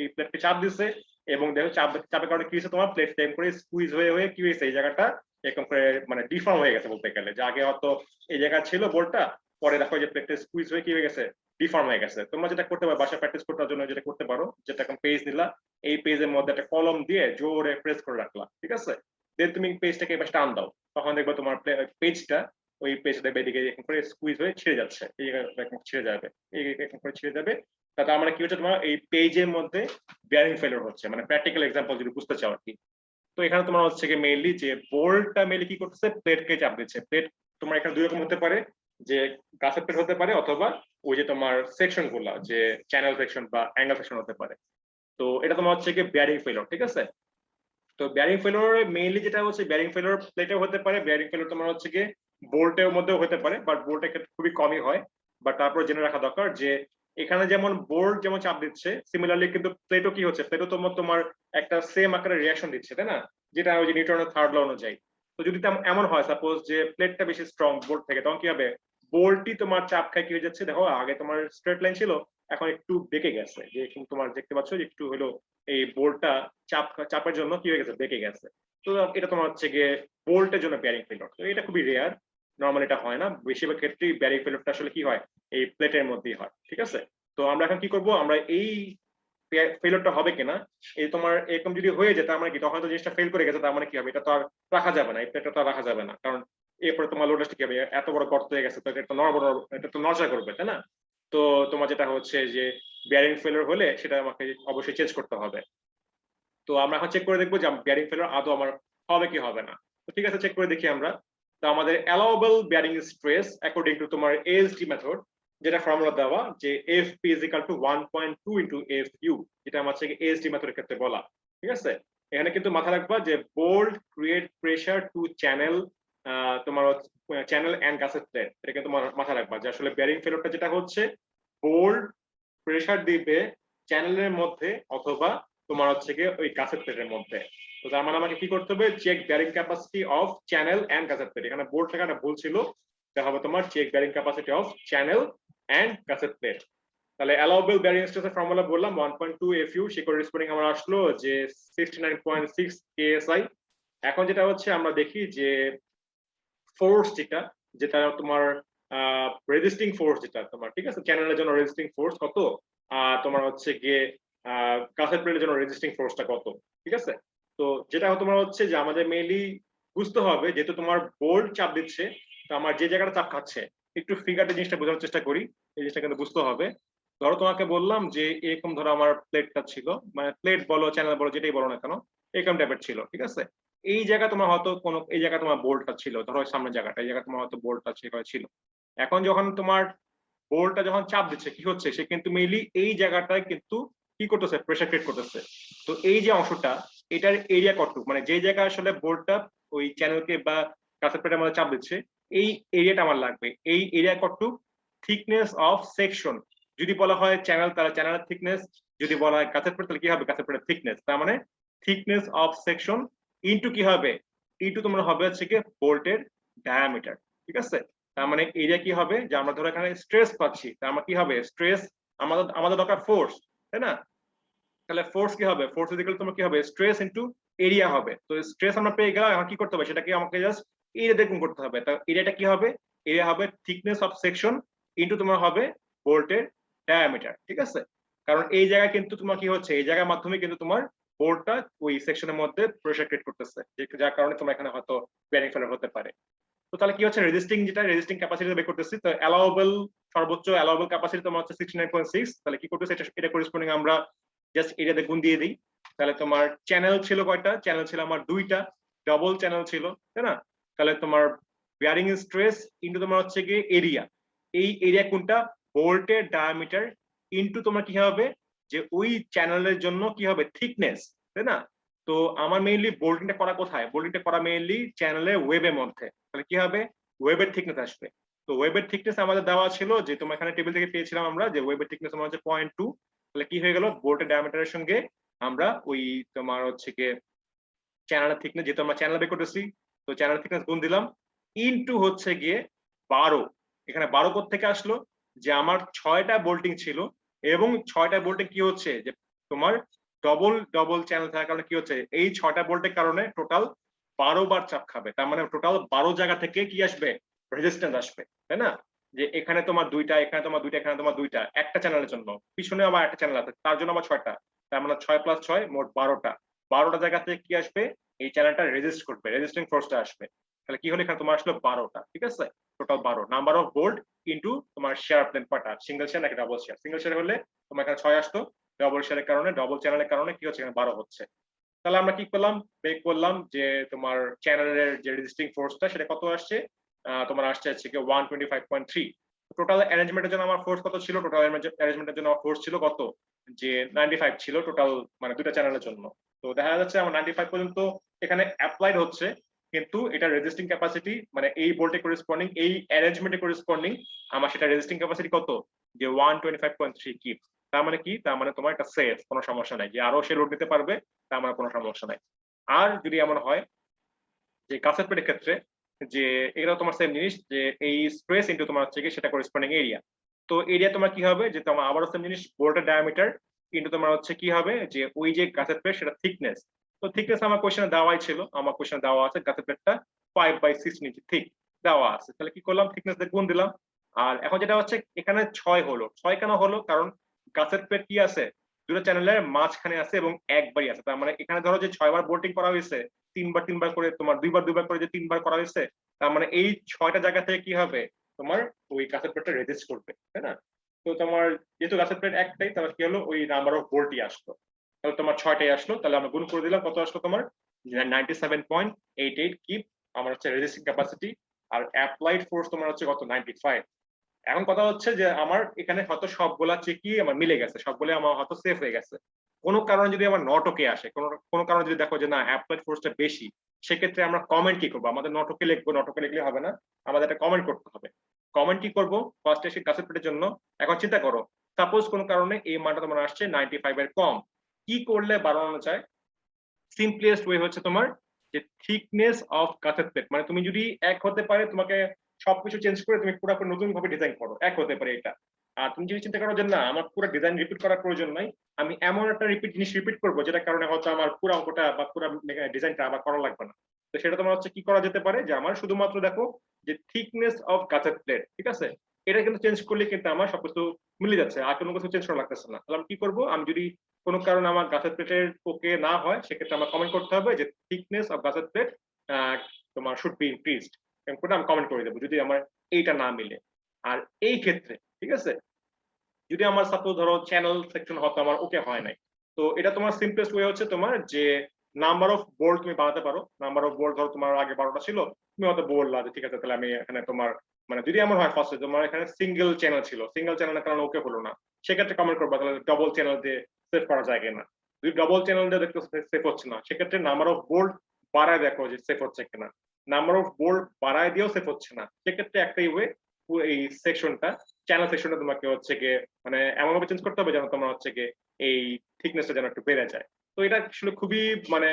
এই প্লেটকে চাপ দিচ্ছে এবং দেখো চাপের কারণে কি হচ্ছে তোমার প্লেট টেম করে স্কুইজ হয়ে হয়ে কি হয়েছে এই জায়গাটা এরকম করে মানে ডিফর্ম হয়ে গেছে বলতে গেলে, যে আগে হয়তো এই জায়গা ছিল বোল্টটা, পরে দেখো যে প্লেটটা স্কুইজ হয়ে কি হয়ে গেছে ডিফর্ম হয়ে গেছে। তোমরা যেটা করতে পারো বাসায় প্র্যাকটিস করার জন্য যেটা করতে পারো, যেটা এখন পেজ নিলা, এই পেজের মধ্যে একটা কলম দিয়ে জোরে প্রেস করে রাখলা, ঠিক আছে, দেন তুমি পেজটাকে এবার টান দাও, তখন দেখবে তোমার পেজটা ওই পেজ দেখবে এদিকে এরকম করে স্কুইজ হয়ে ছিঁড়ে যাচ্ছে, এই এরকম ছিঁড়ে যাবে, এই এরকম করে ছিঁড়ে যাবে। তার মানে কি হচ্ছে তোমার এই পেজের মধ্যে বেয়ারিং ফেলিওর হচ্ছে, মানে প্র্যাকটিক্যাল এক্সাম্পল যদি বুঝতে চাও আর কি। তো এখানে তোমার হচ্ছে কি মেইনলি যে বোল্টটা মেইনলি কি করতেছে প্লেটকে চাপ দিচ্ছে। প্লেট তোমার এখানে দুই রকম হতে পারে, যে গাছের প্লেট হতে পারে অথবা ওই যে তোমার সেকশন গুলা যে চ্যানেল সেকশন বা অ্যাঙ্গেল সেকশন হতে পারে। তো এটা তোমার হচ্ছে কি বেয়ারিং ফেলিওর, ঠিক আছে। তো বেয়ারিং ফেলিওর মেইনলি যেটা হচ্ছে বেয়ারিং ফেলিওর প্লেটেও হতে পারে, বেয়ারিং ফেলিওর তোমার হচ্ছে কি বোল্টের মধ্যেও হতে পারে, বাট বোল্টের ক্ষেত্রে খুবই কমই হয়। বাট তারপর জেনে রাখা দরকার যে এখানে যেমন বোল্ট যেমন চাপ দিচ্ছে, সিমিলারলি কিন্তু প্লেটও কি হচ্ছে, প্লেটও তোমার একটা সেম আকারে রিয়াকশন দিচ্ছে, তাই না, যেটা ওই যে নিউটনের থার্ড ল অনুযায়ী। তো যদি এমন হয় সাপোজ যে প্লেটটা বেশি স্ট্রং বোল্ট থেকে, তখন কি হবে বোল্টই তোমার চাপ খায় কি হয়ে যাচ্ছে, দেখো আগে তোমার স্ট্রেট লাইন ছিল এখন একটু বেঁকে গেছে, যে তোমার দেখতে পাচ্ছ যে একটু হলো এই বোল্টটা চাপের জন্য কি হয়ে গেছে বেঁকে গেছে। তো এটা তোমার হচ্ছে গিয়ে বোল্টের জন্য বেয়ারিং ফেলিওর। তো এটা খুবই রেয়ার, নর্মাল এটা হয় না, বেশিরভাগ ক্ষেত্রেই বেয়ারিং ফেলিওরটা আসলে কি হয় এই প্লেটের মধ্যেই হয়, ঠিক আছে। তো আমরা এখন কি করব, আমরা এই ফেলিওরটা হবে কিনা, এই তোমার এরকম যদি হয়ে যায় তার মানে কি তখন তো জিনিসটা ফেল করে গেছে, তার মানে কি হবে এটা তো আর রাখা যাবে না, এই প্লেটটা তো আর রাখা যাবে না, কারণ এরপরে তোমার লোডটা কি হবে এত বড় গর্ত হয়ে গেছে, তো এটা তো এটা তো নড়চড় করবে, তাই না। তো তোমার যেটা হচ্ছে যে বেয়ারিং ফেলিওর হলে সেটা আমাকে অবশ্যই চেঞ্জ করতে হবে। তো আমরা এখন চেক করে দেখবো যে বেয়ারিং ফেলিওর আদৌ আমার হবে কি হবে না। তো ঠিক আছে, চেক করে দেখি আমরা। তো আমাদের allowable bearing stress according to তোমার এএসডি মেথড, যেটা ফর্মুলা দেওয়া যে FP is equal to 1.2 into FU, যেটা আমার হচ্ছে এএসডি মেথডের ক্ষেত্রে বলা, ঠিক আছে। এখানে কিন্তু মাথায় রাখবা যে bolt create pressure to channel তোমার চ্যানেল এন্ড গাসেট প্লেট, এটা কিন্তু মাথায় রাখবা যে আসলে বেয়ারিং ফেলিওরটা যেটা হচ্ছে বোল্ট প্রেসার দিবে চ্যানেলের মধ্যে অথবা তোমার হচ্ছে গিয়ে ওই গাসেট প্লেটের মধ্যে। তো তার মানে আমাকে কি করতে হবে check bearing capacity of channel and gusset plate, এখানে বোল্ট থাকাটা ভুল ছিল, এটা হবে তোমার check bearing capacity of channel and gusset plate. তাহলে অ্যালাউয়েবল বেয়ারিং স্ট্রেসের ফর্মুলা বললাম 1.2 FU, সে করেসপন্ডিং আমার আসলো যে 69.6 KSI। এখন যেটা হচ্ছে আমরা দেখি যে ফোর্স যেটা তোমার রেজিস্টিং ফোর্স যেটা তোমার, ঠিক আছে, চ্যানেলের জন্য রেজিস্টিং ফোর্স কত, তোমার হচ্ছে গিয়ে কাসেট প্লেটের জন্য রেজিস্টিং ফোর্সটা কত, ঠিক আছে। তো যেটা তোমার হচ্ছে যে আমাদের মেইনলি বুঝতে হবে যেহেতু তোমার বোল্ট চাপ দিচ্ছে, তো আমার যে জায়গাটা চাপ খাচ্ছে, একটু ফিগারটা জিনিসটা বোঝানোর চেষ্টা করি, এই জিনিসটা কিন্তু বুঝতে হবে। ধরো তোমাকে বললাম যে এরকম ধরো আমার প্লেটটা ছিল, মানে প্লেট বলো চ্যানেল বলো যেটাই বলো না কেন এরকম টাইপের ছিল, ঠিক আছে। এই জায়গা তোমার হয়তো কোনো এই জায়গা তোমার বোল্টটা ছিল, ধরো সামনের জায়গাটা, এই জায়গা তোমার হয়তো বোল্টটা ছিল। এখন যখন তোমার বোল্টটা যখন চাপ দিচ্ছে কি হচ্ছে, সে কিন্তু মেইনলি এই জায়গাটায় কিন্তু কি করতেছে প্রেসার ক্রিয়েট করতেছে। তো এই যে অংশটা এটার এরিয়া কতটুকু, মানে যে জায়গা আসলে বোল্টটা ওই চ্যানেলকে বা কাসেট প্লেটের মধ্যে চাপ দিচ্ছে, এই এরিয়াটা আমার লাগবে, এই এরিয়া কতটুকু থিকনেস অফ সেকশন, যদি বলা হয় চ্যানেল তাহলে চ্যানেলের থিকনেস, যদি বলা হয় কাসেট প্লেট তাহলে কি হবে কাসেট প্লেটের থিকনেস, তার মানে থিকনেস অফ সেকশন ইনটু কি হবে ইনটু তোমরা হবে হচ্ছে কি বোল্টের ডায়ামিটার, ঠিক আছে। তার মানে এরিয়া কি হবে যে আমরা ধরো এখানে স্ট্রেস পাচ্ছি, তার মানে কি হবে স্ট্রেস, আমাদের দরকার ফোর্স, তাই না। তাহলে ফোর্স কি হবে, ফোর্স ইকুয়াল তোমার কি হবে স্ট্রেস ইনটু এরিয়া হবে। তো স্ট্রেস আমরা পেয়ে গেলাম, এখন কি করতে হবে সেটাকে আমাকে জাস্ট এরিয়া দিয়ে গুণ করতে হবে। তা এরিয়াটা কি হবে, এরিয়া হবে থিকনেস অফ সেকশন ইনটু তোমার হবে বোল্টের ডায়ামিটার, ঠিক আছে। কারণ এই জায়গায় কিন্তু তোমার কি হচ্ছে এই জায়গার মাধ্যমে কিন্তু তোমার বোল্টটা ওই সেকশনের মধ্যে প্রেসার ক্রিয়েট করতেছে, যার কারণে তোমার এখানে হয়তো বেয়ারিং ফেলিওর হতে পারে। তো তাহলে কি হচ্ছে রেজিস্টিং ক্যাপাসিটি বের করতেছি, তো অ্যালাউয়েবল সর্বোচ্চ অ্যালাউয়েবল ক্যাপাসিটি তোমার হচ্ছে 69.6। তাহলে কি করতেছে এটা করেসপন্ডিং আমরা জাস্ট এরিয়াতে গুণ দিয়ে দিই। তাহলে তোমার চ্যানেল ছিল কয়টা, চ্যানেল ছিল আমার দুইটা, ডবল চ্যানেল ছিল, তাই না। তাহলে তোমার বেয়ারিং স্ট্রেস ইনটু তোমার হচ্ছে কি এরিয়া, এই এরিয়া কোনটা বোল্টের ডায়ামিটার ইনটু তোমার কি হবে যে ওই চ্যানেলের জন্য কি হবে থিকনেস, তাই না। তো আমার মেইনলি বোল্টিংটা করা কোথায়, বোল্টিংটা করা মেইনলি চ্যানেলের ওয়েবের মধ্যে, তাহলে কি হবে ওয়েবের থিকনেস আসবে। তো ওয়েবের থিকনেস আমাদের দেওয়া ছিল যে তোমার এখানে টেবিল থেকে পেয়েছিলাম আমরা যে ওয়েবের থিকনেস আমার হচ্ছে 0.2, তাহলে কি হয়ে গেল বোল্টের ডায়ামিটারের সঙ্গে আমরা ওই তোমার হচ্ছে কি চ্যানেলের থিকনেস, যেহেতু আমরা চ্যানেল বের করতেছি, তো চ্যানেল থিকনেস গুণ দিলাম ইনটু হচ্ছে গিয়ে 12। এখানে 12 কোথা থেকে আসলো, যে আমার 6টা বোল্টিং ছিল এবং 6টা বোল্টে কি হচ্ছে যে তোমার ডবল ডবল চ্যানেল থাকার কারণে কি হচ্ছে, এই 6টা বোল্টের কারণে টোটাল 12 বার চাপ খাবে। তার মানে টোটাল 12 জায়গা থেকে কি আসবে, রেজিস্ট্যান্স আসবে, তাই না? যে এখানে তোমার 2টা, এখানে তোমার 2টা, এখানে তোমার 2টা, একটা চ্যানেলের জন্য, পিছনে আবার একটা চ্যানেল আছে তার জন্য আবার 6টা, তার মানে 6 + 6 মোট 12টা। 12টা জায়গা থেকে কি আসবে, এই চ্যানেলটা রেজিস্ট করবে, রেজিস্টিং ফোর্সটা আসবে। তাহলে কি হলো, এখানে তোমার আসলো 12টা, ঠিক আছে? Total 12 number of bolt into তোমার শেয়ার প্লেন কয়টা, সিঙ্গেল শেয়ার নাকি ডাবল শেয়ার। সিঙ্গেল শেয়ার হলে তোমার এখানে 6 আসতো, ডবল শেয়ারের কারণে, ডবল চ্যানেলের কারণে কি হচ্ছে, এখানে 12 হচ্ছে। তাহলে আমরা কি করলাম, বের করলাম যে তোমার চ্যানেলের যে রেজিস্টিং ফোর্সটা সেটা কত আসছে, তোমার আসছে হচ্ছে কি 125.3। টোটাল অ্যারেঞ্জমেন্টের জন্য আমার ফোর্স কত ছিল, টোটাল অ্যারেঞ্জমেন্টের জন্য আমার ফোর্স ছিল কত, যে 95 ছিল টোটাল, মানে দুটা চ্যানেলের জন্য। তো দেখা যাচ্ছে আমার 95 পর্যন্ত এখানে অ্যাপ্লাইড হচ্ছে, কিন্তু এটা রেজিস্টিং ক্যাপাসিটি, মানে এই ভোল্টে করেসপন্ডিং, এই অ্যারেঞ্জমেন্টে করেসপন্ডিং আমার সেটা রেজিস্টিং ক্যাপাসিটি কত, যে 125.3 কিপ। তার মানে কি, তার মানে তোমার এটা সেফ, কোনো সমস্যা নাই, যে আরো সে লোড নিতে পারবে, তার মানে কোনো সমস্যা নাই। আর যদি এমন হয় যে কাসেট প্লেটের ক্ষেত্রে, যে এটা তোমার সেম জিনিস, যে এই স্পেস ইনটু তোমার হচ্ছে কি সেটা করেসপন্ডিং এরিয়া। তো এরিয়া তোমার কি হবে, যে তোমার আবারও সেম জিনিস, বোর্ডের ডায়ামিটার ইনটু তোমার হচ্ছে কি হবে, যে ওই যে কাসেট প্লেট সেটা থিকনেস। তো থিকনেস আমার কোশ্চেনে দেওয়াই ছিল, আমার কোশ্চেনে দেওয়া আছে কাসেট প্লেটটা 5/6 ইঞ্চি থিক দেওয়া আছে। তাহলে কি করলাম, থিকনেস দিয়ে গুণ দিলাম। আর এখন যেটা হচ্ছে এখানে 6 হলো, 6 কেন হলো, কারণ কাসেট প্লেট কি আছে, দুটো চ্যানেলের মাঝখানে আছে এবং একবারই আছে। তার মানে এখানে ধরো যে 6বার বোল্টিং করা হয়েছে, 3বার করে, তোমার 2বার করে, যে 3বার করা হয়েছে, তার মানে এই 6টা জায়গা থেকে কি হবে, তোমার ওই কাসেট প্লেটটা রেজিস্ট করবে, তাই না? তো তোমার যেহেতু কাসেট প্লেট একটাই, তাহলে কি হলো, ওই নাম্বার অফ বোল্টই আসলো। তাহলে তোমার 6টাই আসলো, তাহলে আমরা গুণ করে দিলাম, কত আসলো তোমার 97.88 কিপ আমার হচ্ছে রেজিস্টিং ক্যাপাসিটি। আর অ্যাপ্লাইড ফোর্স তোমার হচ্ছে কত, 95। এখন কথা হচ্ছে যে আমার এখানে হয়তো সবগুলা চেকই আমার মিলে গেছে, সবগুলো আমার হয়তো সেফ হয়ে গেছে। কোনো কারণে যদি আমার নট ওকে আসে, কোনো কারণে যদি দেখো যে না অ্যাপ্লাইড ফোর্সটা বেশি, সেক্ষেত্রে আমরা কমেন্ট কি করবো, আমাদের নট ওকে লিখবো, নট ওকে লিখলে হবে না, আমাদের একটা কমেন্ট করতে হবে। কমেন্ট কি করবো, ফার্স্ট এসে কাসেট প্লেটের জন্য। এখন চিন্তা করো, সাপোজ কোনো কারণে এই মানটা তোমার আসছে 95 এর কম, কি করলে বাড়ানো যায়? সিম্পলেস্ট ওয়ে হচ্ছে তোমার যে থিকনেস অফ কাসেট প্লেট, মানে তুমি যদি এক হতে পারে তোমাকে সবকিছু চেঞ্জ করে তুমি পুরোপুরি নতুন ভাবে ডিজাইন করো, এক হতে পারে এটা। আর তুমি যদি চিন্তা করো যে না আমার পুরো ডিজাইন রিপিট করার প্রয়োজন নাই, আমি এমন একটা জিনিস রিপিট করবো যেটার কারণে হচ্ছে আমার পুরো অঙ্কটা বা পুরো ডিজাইনটা আবার করা লাগবে না। তো সেটা তোমার হচ্ছে কি করা যেতে পারে, যে আমার শুধুমাত্র দেখো যে থিকনেস অফ কাসেট প্লেট, ঠিক আছে, এটা কিন্তু চেঞ্জ করলে কিন্তু আমার সবকিছু মিলে যাচ্ছে, আর কোনো কিছু চেঞ্জ করা লাগতেছে না। তাহলে আমি কি করবো, আমি যদি কোনো কারণে আমার গাছের প্লেটের ওকে না হয়, সেক্ষেত্রে আমার কমেন্ট করতে হবে যে থিকনেস অফ গাছের প্লেট তোমার শুড বি ইনক্রিজড, করে আমি কমেন্ট করে দেবো যদি আমার এইটা না মিলে। আর এই ক্ষেত্রে ঠিক আছে, যদি আমার সাপোজ ধরো চ্যানেল সেকশন হয়তো আমার ওকে হয় নাই, তো এটা তোমার সিম্পলেস্ট ওয়ে হচ্ছে তোমার যে নাম্বার অফ বোল্ট তুমি বাড়াতে পারো। নাম্বার অফ বোল্ট ধরো তোমার আগে 12টা ছিল, তুমি হয়তো বললা যে ঠিক আছে তাহলে আমি এখানে তোমার, মানে যদি এমন হয় ফার্স্টে তোমার এখানে সিঙ্গেল চ্যানেল ছিল, সিঙ্গেল চ্যানেলের কারণে ওকে হলো না, সেক্ষেত্রে কমেন্ট করবা তাহলে ডবল চ্যানেল দিয়ে সেভ করা যায় কিনা। যদি ডবল চ্যানেল দিয়ে দেখতে সেভ হচ্ছে না, সেক্ষেত্রে নাম্বার অফ বোল্ট বাড়ায় দেখো যে সেভ হচ্ছে কিনা। নাম্বার অফ বোল্ট বাড়ায় দিয়েও সেভ হচ্ছে না, সেক্ষেত্রে একটাই ওয়ে, এই সেকশনটা, চ্যানেল সেকশনটা তোমাকে হচ্ছে গিয়ে মানে এমন ভাবে চেঞ্জ করতে হবে যেন তোমার হচ্ছে গিয়ে এই থিকনেসটা যেন একটু বেড়ে যায়। তো এটা আসলে খুবই মানে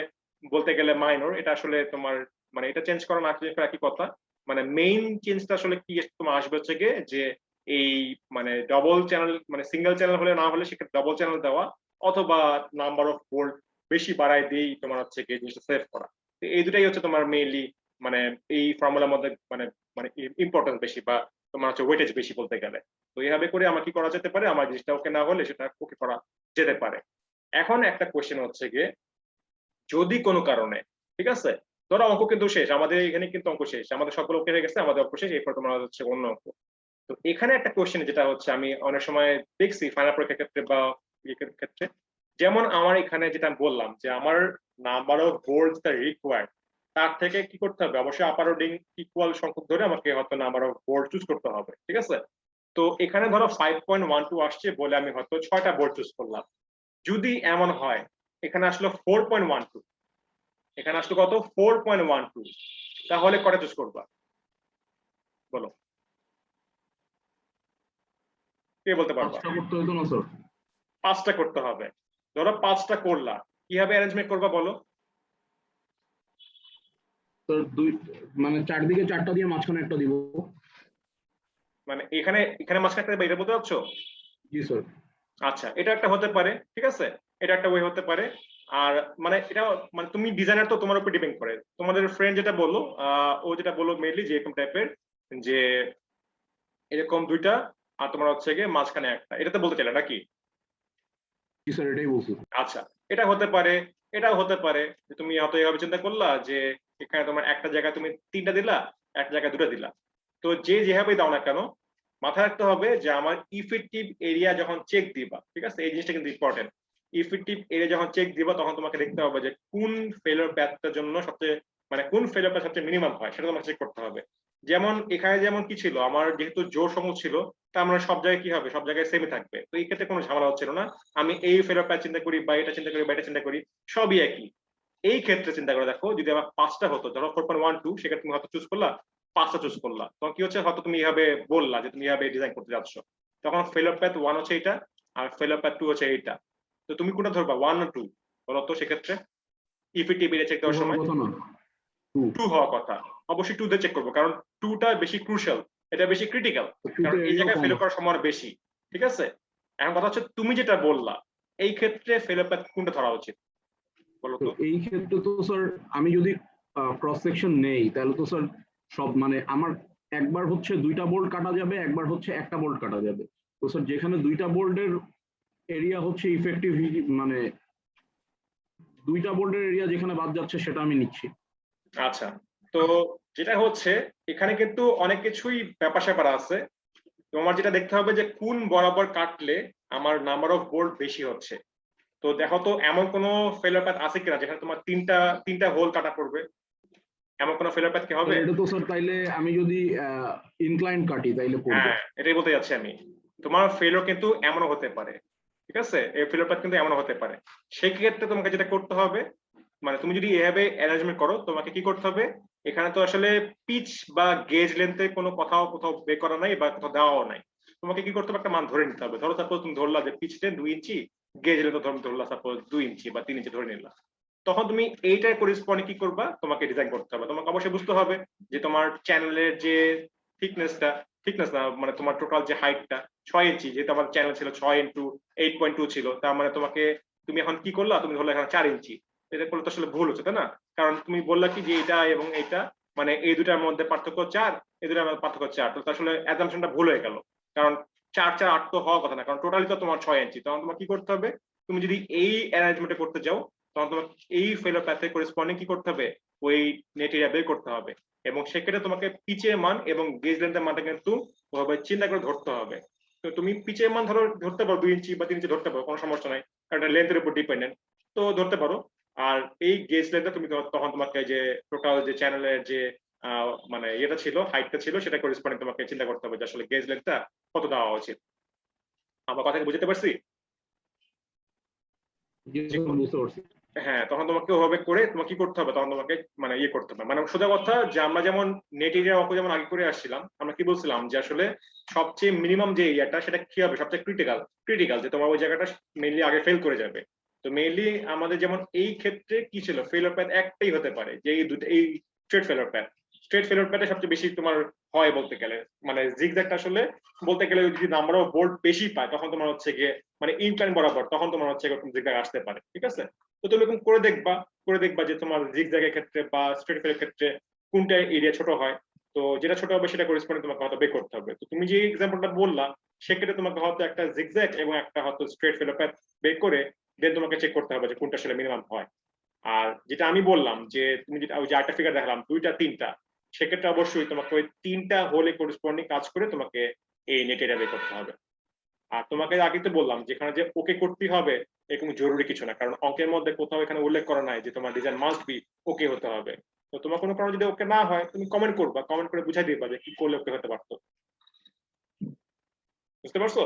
বলতে গেলে মাইনর, এটা আসলে তোমার মানে এটা চেঞ্জ করা না চেঞ্জ করা একই কথা। মানে মেইন চেঞ্জটা আসলে কি তোমার আসবে হচ্ছে গিয়ে যে এই মানে ডবল চ্যানেল, মানে সিঙ্গেল চ্যানেল হলে না হলে সেক্ষেত্রে ডবল চ্যানেল দেওয়া, অথবা নাম্বার অফ বোল্ট বেশি বাড়ায় দিয়েই তোমার হচ্ছে গিয়ে জিনিসটা সেভ করা। তো এই দুটাই হচ্ছে তোমার মেইনলি মানে এই ফর্মুলার মধ্যে মানে মানে ইম্পর্টেন্স বেশি, বা তোমার হচ্ছে ওয়েটেজ বেশি বলতে গেলে। তো এইভাবে করে আমার কি করা যেতে পারে, আমার জিনিসটা ওকে না হলে সেটা ওকে করা যেতে পারে। এখন একটা কোশ্চেন হচ্ছে গিয়ে, যদি কোনো কারণে ঠিক আছে, ধরো অঙ্ক কিন্তু শেষ, আমাদের এখানে কিন্তু অঙ্ক শেষ, আমাদের সবগুলো ওকে হয়ে গেছে, আমাদের অঙ্ক শেষ, এরপর তোমার হচ্ছে অন্য অঙ্ক। তো এখানে একটা কোশ্চেন যেটা হচ্ছে আমি অনেক সময় দেখছি ফাইনাল পরীক্ষার ক্ষেত্রে বা ইয়ের ক্ষেত্রে, যেমন আমার এখানে যেটা আমি বললাম যে আমার number of Bolts the required, তার থেকে কি করতে হবে, অবশ্যই আপার ওডিং ইকুয়াল সংখ্যক ধরে আমাকে হয়তো নাম্বার অফ বোল্ট চুজ করতে হবে, ঠিক আছে। তো এখানে ধরো 5.12 আসছে বলে আমি হয়তো 6টা বোল্ট চুজ করলাম। যদি এমন হয় এখানে আসলো 4.12, এখানে আসলো কত 4.12, তাহলে কটা চুজ করবা বলো, কে বলতে পারবা? 5টা করতে হতো না স্যার? 5টা করতে হবে। ধরো 5টা করলা, কিভাবে অ্যারেঞ্জমেন্ট করবা বলো? তো দুই মানে চারদিকে চারটা দিয়ে মাঝখানে একটা দিব। মানে এখানে এখানে মাঝখানে একটা এটা বলতে চাচ্ছ? জি স্যার। আচ্ছা, এটা একটা হতে পারে, ঠিক আছে, এটা একটা ওয়ে হতে পারে। আর মানে এটা মানে তুমি ডিজাইনার, তো তোমার উপর ডিপেন্ড করে। তোমাদের ফ্রেন্ড যেটা বললো, ও যেটা বললো মেইনলি যে এরকম টাইপের, যে এরকম দুইটা আর তোমার হচ্ছে গিয়ে মাঝখানে একটা, এটাতে বলতে চাইলে নাকি? জি স্যার, এটাই বলছি। আচ্ছা, এটা হতে পারে, এটাও হতে পারে যে তুমি হয়তো এইভাবে চিন্তা করলা যে এখানে তোমার একটা জায়গায় তুমি তিনটা দিলা, একটা জায়গায় দুটো দিলা। তো যে যেভাবে দাও না কেন, মাথায় রাখতে হবে যে আমার ইফেক্টিভ এরিয়া যখন চেক দিবা, ঠিক আছে, এই জিনিসটা কিন্তু ইম্পর্টেন্ট। ইফেক্টিভ এরিয়া যখন চেক দিবা তখন তোমাকে দেখতে হবে যে কোন ফেলিওর প্যাথটার জন্য সবচেয়ে মানে কোন ফেলিওর প্যাথ সবচেয়ে মিনিমাম হয়, সেটা তোমাকে চেক করতে হবে। যেমন এখানে যেমন কি ছিল, আমার যেহেতু জোর সমূহ ছিল, তার মানে সব জায়গায় কি হবে, সব জায়গায় সেমই থাকবে, তো এই ক্ষেত্রে কোনো ঝামেলা হচ্ছিল না। আমি এই ফেলিওর প্যাথ চিন্তা করি বা এটা চিন্তা করি বা এটা চিন্তা করি, সবই একই। এই ক্ষেত্রে চিন্তা করে দেখো, যদি আমার পাঁচটা হতো, ধরো 4.12, সেক্ষেত্রে তুমি হয়তো চুজ করলা, পাঁচটা চুজ করলা, তখন কি হচ্ছে, হয়তো তুমি এইভাবে বললা যে তুমি এইভাবে ডিজাইন করতে যাচ্ছ, তখন ফেলিওর প্যাথ 1 হচ্ছে এটা, আর ফেলিওর প্যাথ 2 হচ্ছে এইটা। তো তুমি কোনটা ধরবা, 1 না 2? বলো তো সেক্ষেত্রে ইফেক্টিভ এরিয়া চেক দেওয়ার হওয়ার সময়। কথা না। 2 হওয়ার কথা, অবশ্যই 2 দিয়ে চেক করবো, কারণ 2টা বেশি ক্রুশাল, এটা বেশি ক্রিটিক্যাল, কারণ এই এরিয়াও জায়গায় কম ফেল আছে। করার সম্ভাবনা বেশি। ঠিক আছে, এখন কথা হচ্ছে তুমি যেটা বললা, এই ক্ষেত্রে ফেলিওর প্যাথ কোনটা ধরা উচিত বলো তো তো? এই ক্ষেত্রে তো স্যার আমি যদি ক্রস সেকশন নেই তাহলে তো স্যার সব মানে আমার একবার হচ্ছে দুইটা বোল্ট কাটা যাবে, একবার হচ্ছে একটা বোল্ট কাটা যাবে। তো স্যার যেখানে দুইটা বোল্টের এরিয়া হচ্ছে ইফেক্টিভ, মানে দুইটা বোল্টের এরিয়া যেখানে বাদ যাচ্ছে সেটা আমি নিচ্ছি। আচ্ছা, তো যেটা হচ্ছে এখানে কিন্তু অনেক কিছুই ব্যাপার স্যাপার আছে। তোমার যেটা দেখতে হবে যে কোন বরাবর কাটলে আমার নাম্বার অফ বোল্ট বেশি হচ্ছে। তো দেখো তো এমন কোনো ফেলিওর প্যাথ আছে কিনা যেখানে তোমার তিনটা তিনটা হোল কাটা পড়বে, এমন কোনো ফেলিওর প্যাথ কি হবে? এটা তো স্যার তাইলে আমি যদি ইনক্লাইন কাটি তাইলে পড়বে। হ্যাঁ, এটাই বলতে যাচ্ছি আমি। তোমার ফেলিওর কিন্তু এমনও হতে পারে, ঠিক আছে, এই ফেলিওর প্যাথ কিন্তু এমনও হতে পারে। সেক্ষেত্রে তোমাকে যেটা করতে হবে, মানে তুমি যদি এভাবে অ্যারেঞ্জমেন্ট করো, তোমাকে কি করতে হবে, এখানে তো আসলে পিচ বা গেজ লেন্থে কোনো কোথাও বের করা নাই বা কোথাও দেওয়াও নাই। তোমাকে কি করতে হবে, একটা মান ধরে নিতে হবে। ধরো সাপোজ তুমি ধরলা যে পিচ লেন্থ 2 ইঞ্চি, গেজ লেন্থ ধরলা সাপোজ 2 ইঞ্চি বা 3 ইঞ্চি ধরে নিলা। তখন তুমি এইটার করেসপন্ডিং কি করবা, তোমাকে ডিজাইন করতে হবে। তোমাকে অবশ্যই বুঝতে হবে যে তোমার চ্যানেলের যে থিকনেসটা, থিকনেস না মানে তোমার টোটাল যে হাইটটা 6 ইঞ্চি, যেহেতু আমার চ্যানেল ছিল 6 ইন্টু 8.2 ছিল, তার মানে তোমাকে তুমি এখন কি করলা, তুমি ধরলে এখানে 4 ইঞ্চি। এটা করলে তো আসলে ভুল হচ্ছে, তাই না? কারণ তুমি বললা কি যে এটা এবং এটা মানে এই দুটার মধ্যে পার্থক্য 4, এই দুটার মধ্যে পার্থক্য 4, তো আসলে অ্যাজাম্পশনটা ভুল হয়ে গেল। কারণ 4 4 8 তো হওয়ার কথা না, কারণ টোটালি তো তোমার 6 ইঞ্চি। তখন তোমার কি করতে হবে, তুমি যদি এই অ্যারেঞ্জমেন্টে করতে যাও, তখন তোমার এই ফেলিওর প্যাথে করেসপন্ডিং কি করতে হবে, ওই নেট এরিয়া বের করতে হবে। এবং সেক্ষেত্রে তোমাকে পিচের মান এবং গেজ লেন্থের মানটা কিন্তু ওভাবে চিন্তা করে ধরতে হবে। তো তুমি পিচের মান ধরতে পারো 2 ইঞ্চি বা 3 ইঞ্চি ধরতে পারো, কোনো সমস্যা নাই, কারণ এটা লেন্থের উপর ডিপেন্ডেন্ট, তো ধরতে পারো। আর এই গেজ লেন্থটা তুমি তখন তোমাকে যে টোটাল যে চ্যানেলের যে মানে ইয়েটা ছিল, হাইটটা ছিল, সেটা করেসপন্ডিং তোমাকে চিন্তা করতে হবে যে আসলে গেজ লেন্থটা কত দেওয়া উচিত। আমার কথা কি বুঝতে পারছি? জি স্যার, বুঝতে পারছি। হ্যাঁ, তখন তোমাকে ওভাবে করে তোমাকে কি করতে হবে, তখন তোমাকে মানে ইয়ে করতে হবে। মানে সোজা কথা যে আমরা যেমন নেট এরিয়া অঙ্ক যেমন আগে করে আসছিলাম, আমরা কি বলছিলাম যে আসলে সবচেয়ে মিনিমাম যে এরিয়াটা সেটা কি হবে, সবচেয়ে ক্রিটিক্যাল, ক্রিটিক্যাল যে তোমার ওই জায়গাটা মেইনলি আগে ফেল করে যাবে। তো মেইনলি আমাদের যেমন এই ক্ষেত্রে কি ছিল, ফেলিওর প্যাথ একটাই হতে পারে, যে এই দুটো, এই straight failure path. Straight failure প্যাথে সবচেয়ে বেশি তোমার হয় বলতে গেলে, মানে জিগজ্যাগটা আসলে বলতে গেলে যদি নাম্বার অফ বোল্ট বেশি পায়, তখন তোমার হচ্ছে গিয়ে মানে ইনক্লাইন বরাবর, তখন তোমার হচ্ছে এরকম জিগজ্যাগ আসতে পারে। ঠিক আছে, তো তুমি এরকম করে দেখবা যে তোমার জিগজ্যাগের ক্ষেত্রে বা স্ট্রেট ফেলের ক্ষেত্রে কোনটা এরিয়া ছোট হয়। তো যেটা ছোট হবে সেটা করেসপন্ডিং তোমাকে হয়তো বের করতে হবে। তো তুমি যে এক্সাম্পলটা বললা, সেক্ষেত্রে তোমাকে হয়তো একটা জিগজ্যাগ এবং একটা হয়তো স্ট্রেট ফেলো প্যাথ বের করে দেন তোমাকে চেক করতে হবে যে কোনটা আসলে মিনিমাম হয়। আর যেটা আমি বললাম যে তুমি যেটা ওই যে আরেকটা ফিগার দেখালাম 2টা 3টা, সেক্ষেত্রে অবশ্যই তোমাকে ওই 3টা হোলে করেসপন্ডিং কাজ করে তোমাকে এই নেট এরিয়া বের করতে হবে। আর তোমাকে আগে তো বললাম যেখানে যে ওকে করতেই হবে এরকম জরুরি কিছু না, কারণ অঙ্কের মধ্যে কোথাও এখানে উল্লেখ করা নাই যে তোমার ডিজাইন মাস্ট বি ওকে হতে হবে। তো তোমার কোনো কারণে যদি ওকে না হয়, তুমি কমেন্ট করবা, কমেন্ট করে বুঝাই দিবা যে কি করলে ওকে হতে পারতো। বুঝতে পারছো?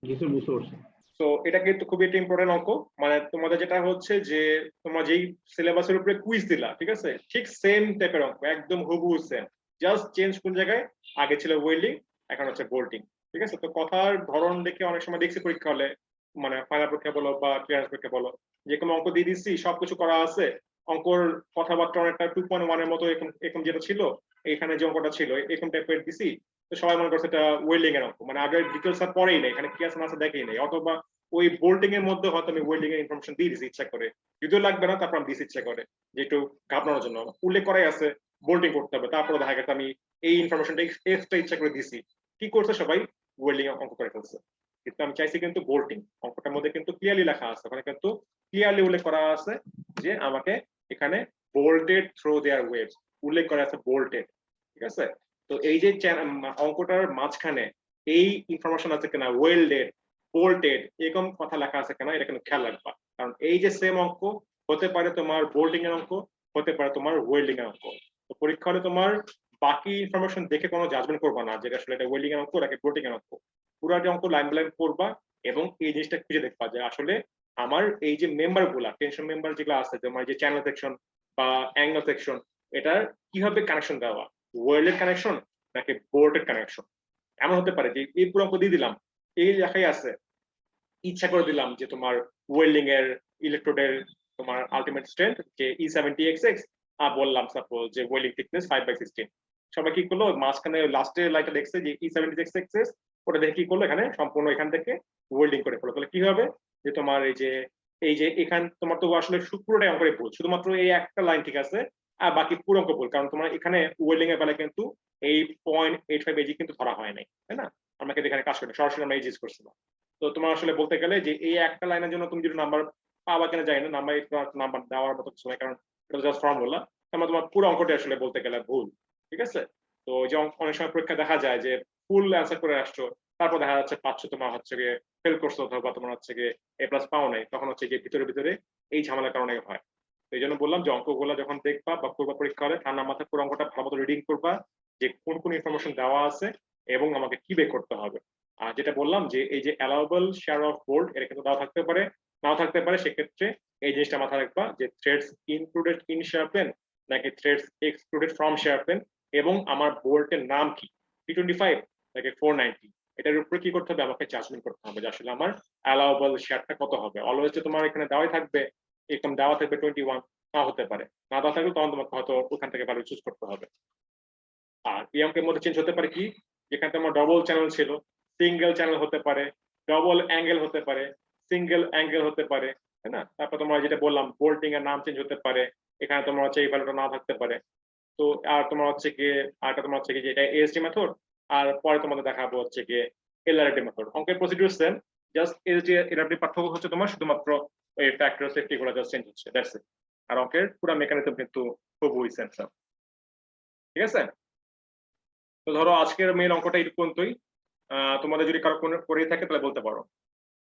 জি স্যার, বুঝতে পারছি। তো এটা কিন্তু খুবই একটা ইম্পর্টেন্ট অঙ্ক। মানে তোমাদের যেটা হচ্ছে যে তোমরা যেই সিলেবাসের উপরে কুইজ দিলা, ঠিক আছে, ঠিক সেম টাইপের অঙ্ক, একদম হুবহু সেম, জাস্ট চেঞ্জ কোন জায়গায়, আগে ছিল ওয়েল্ডিং, এখন হচ্ছে বোল্টিং। ঠিক আছে, তো কথার ধরন দেখে অনেক সময় দেখছি পরীক্ষা হলে, মানে ফাইনাল পরীক্ষা বলো বা ক্লিয়ারেন্স পরীক্ষা বলো, যে কোনো অঙ্ক দিয়ে দিচ্ছি, সবকিছু করা আছে, অঙ্কর কথাবার্তা অনেকটা 2.1 এর মতো এরকম যেটা ছিল, এখানে যে অঙ্কটা ছিল এরকম টাইপের দিছি। তো সবাই মনে করছে এটা ওয়েল্ডিং এর অঙ্ক, মানে আগে ডিটেলস আর পরেই নেই, এখানে কি আছে না আছে দেখেই নেই, অথবা ওই বোল্টিং এর মধ্যে হয়তো আমি ওয়েল্ডিং এর ইনফরমেশন দিয়ে দিছি ইচ্ছা করে, যদিও লাগবে না, তারপর আমি দিছি ইচ্ছা করে যে একটু ঘাবড়ানোর জন্য। উল্লেখ করাই আছে বোল্টিং করতে হবে, তারপরে দেখা গেছে আমি এই ইনফরমেশনটা এক্সট্রা ইচ্ছা করে দিছি। কি করছে সবাই? ওয়েল্ডিং অঙ্ক করে ফেলছে। কিন্তু আমি চাইছি কিন্তু বোল্টিং, অঙ্কটার মধ্যে কিন্তু ক্লিয়ারলি লেখা আছে, ওখানে কিন্তু ক্লিয়ারলি উল্লেখ করা আছে যে আমাকে এখানে বোল্টেড থ্রো দেয়ার ওয়েভস উল্লেখ করা আছে, বোল্টেড। ঠিক আছে? তো এই যে অঙ্কটার মাঝখানে এই ইনফরমেশন আছে কিনা, ওয়েল্ডেড, বোল্টেড এরকম কথা লেখা আছে কিনা, এটা কিন্তু খেয়াল রাখবা। কারণ এই যে সেম অঙ্ক হতে পারে তোমার বোল্টিং এর অঙ্ক, হতে পারে তোমার ওয়েল্ডিং এর অঙ্ক। তো পরীক্ষা হলে তোমার বাকি ইনফরমেশন দেখে কোনো জাজমেন্ট করবা না যে আসলে এটা ওয়েল্ডিং এর অঙ্ক নাকি বোল্টিং এর অঙ্ক। পুরোটা অঙ্ক লাইন বাই লাইন পড়বা এবং এই জিনিসটা খুঁজে দেখবা যে আসলে আমার এই যে মেম্বার গুলা, টেনশন মেম্বার যেগুলো আছে, তোমার যে চ্যানেল সেকশন বা অ্যাঙ্গেল সেকশন, এটার কিভাবে কানেকশন দেওয়া, ওয়েল্ডেড কানেকশন নাকি বোল্টেড কানেকশন। এমন হতে পারে যে এই পুরো অঙ্ক দিয়ে দিলাম, এই লেখাই আছে, ইচ্ছা করে দিলাম যে তোমার ওয়েল্ডিং এর ইলেকট্রোডের তোমার আলটিমেট স্ট্রেংথ যে E70XX, আর বললাম সাপোজ যে ওয়েল্ডিং থিকনেস 5/16। সবাই কি করলো, মাঝখানে লাস্টের লাইনটা দেখছে যে E70XX, ওটা দেখে কি করলো, এখানে সম্পূর্ণ এখান থেকে ওয়েল্ডিং করে ফেলো। তাহলে কি হবে যে তোমার এই যে এখান তোমার তো আসলে পুরোটাই অঙ্কের ভুল, শুধুমাত্র এই একটা লাইন ঠিক আছে, আর বাকি পুরো অঙ্ক ভুল। কারণ তোমার এখানে ওয়েল্ডিং এর বেলায় কিন্তু এই 0.85 AG কিন্তু ধরা হয় নাই, তাই না? আমাকে এখানে কাজ করি সরাসরি আমরা ইউজ করছিলাম। তো তোমার আসলে বলতে গেলে যে এই একটা লাইনের জন্য তুমি যদি নাম্বার পাবা কিনা জানি না, নাম্বার দেওয়ার মতো কিছু নাই, কারণ এটা জাস্ট ফর্মুলা। তোমার পুরো অঙ্কটি আসলে বলতে গেলে ভুল। ঠিক আছে? তো যে অনেক সময় পরীক্ষা দেখা যায় যে ফুল অ্যান্সার করে আসছো, তারপর দেখা যাচ্ছে পাচ্ছ তোমার হচ্ছে গিয়ে ফেল করছো, অথবা তোমার হচ্ছে গিয়ে A+ পাও নাই, তখন হচ্ছে গিয়ে ভিতরে ভিতরে এই ঝামেলার কারণে হয়। এই জন্য বললাম যে অঙ্কগুলো যখন দেখবা বা করবা পরীক্ষা হলে, ঠান্ডা মাথায় পুরো অঙ্কটা ভালো মতো রিডিং করবা যে কোন কোন ইনফরমেশন দেওয়া আছে এবং আমাকে কি বের করতে হবে। আর যেটা বললাম যে এই যে অ্যালাউবল শেয়ার অফ বোল্ট, এটা কিন্তু নাও থাকতে পারে, নাও থাকতে পারে। সেক্ষেত্রে এই জিনিসটা মাথায় রাখবা যে threads included in shear plane নাকি threads excluded from shear plane, এবং আমার বোল্টের নাম কি, 325 নাকি 490। এটার উপরে কি করতে হবে, আমাকে জাজমেন্ট করতে হবে যে আসলে আমার অ্যালাউবল শেয়ারটা কত হবে। অলওয়েজ যে তোমার এখানে দেওয়াই থাকবে, এরকম দেওয়া থাকবে 21, না হতে পারে, না দেওয়া থাকলে তখন তোমাকে হয়তো ওখান থেকে ভালো চুজ করতে হবে। আর এই অঙ্কের মধ্যে চেঞ্জ হতে পারে কি, যেখানে তোমার ডবল চ্যানেল ছিল, সিঙ্গেল চ্যানেল হতে পারে, ডবল অ্যাঙ্গেল হতে পারে, সিঙ্গেল অ্যাঙ্গেল হতে পারে, তাই না? তারপর তোমার যেটা বললাম বোল্টিং এর নাম চেঞ্জ হতে পারে, এখানে তোমার হচ্ছে এই ভ্যালুটা না থাকতে পারে। তো আর তোমার হচ্ছে গিয়ে আরটা তোমার হচ্ছে গিয়ে যেটা এএসডি মেথড, আর পরে তোমাদের দেখাবো হচ্ছে গিয়ে এলআরডি মেথড। অঙ্কের প্রসিডিউর সেম, জাস্ট এসডি এলআরডি পার্থক্য হচ্ছে তোমার শুধুমাত্র ওই ফ্যাক্টর সেফটি গুলো জাস্ট চেঞ্জ হচ্ছে, দ্যাটস ইট। আর অঙ্কের পুরো মেকানিজম কিন্তু খুবই সেম। ঠিক আছে? তো ধরো আজকের মেইন অঙ্কটা এই পর্যন্তই। তোমাদের যদি কারো কোনো করে থাকে তাহলে বলতে পারো।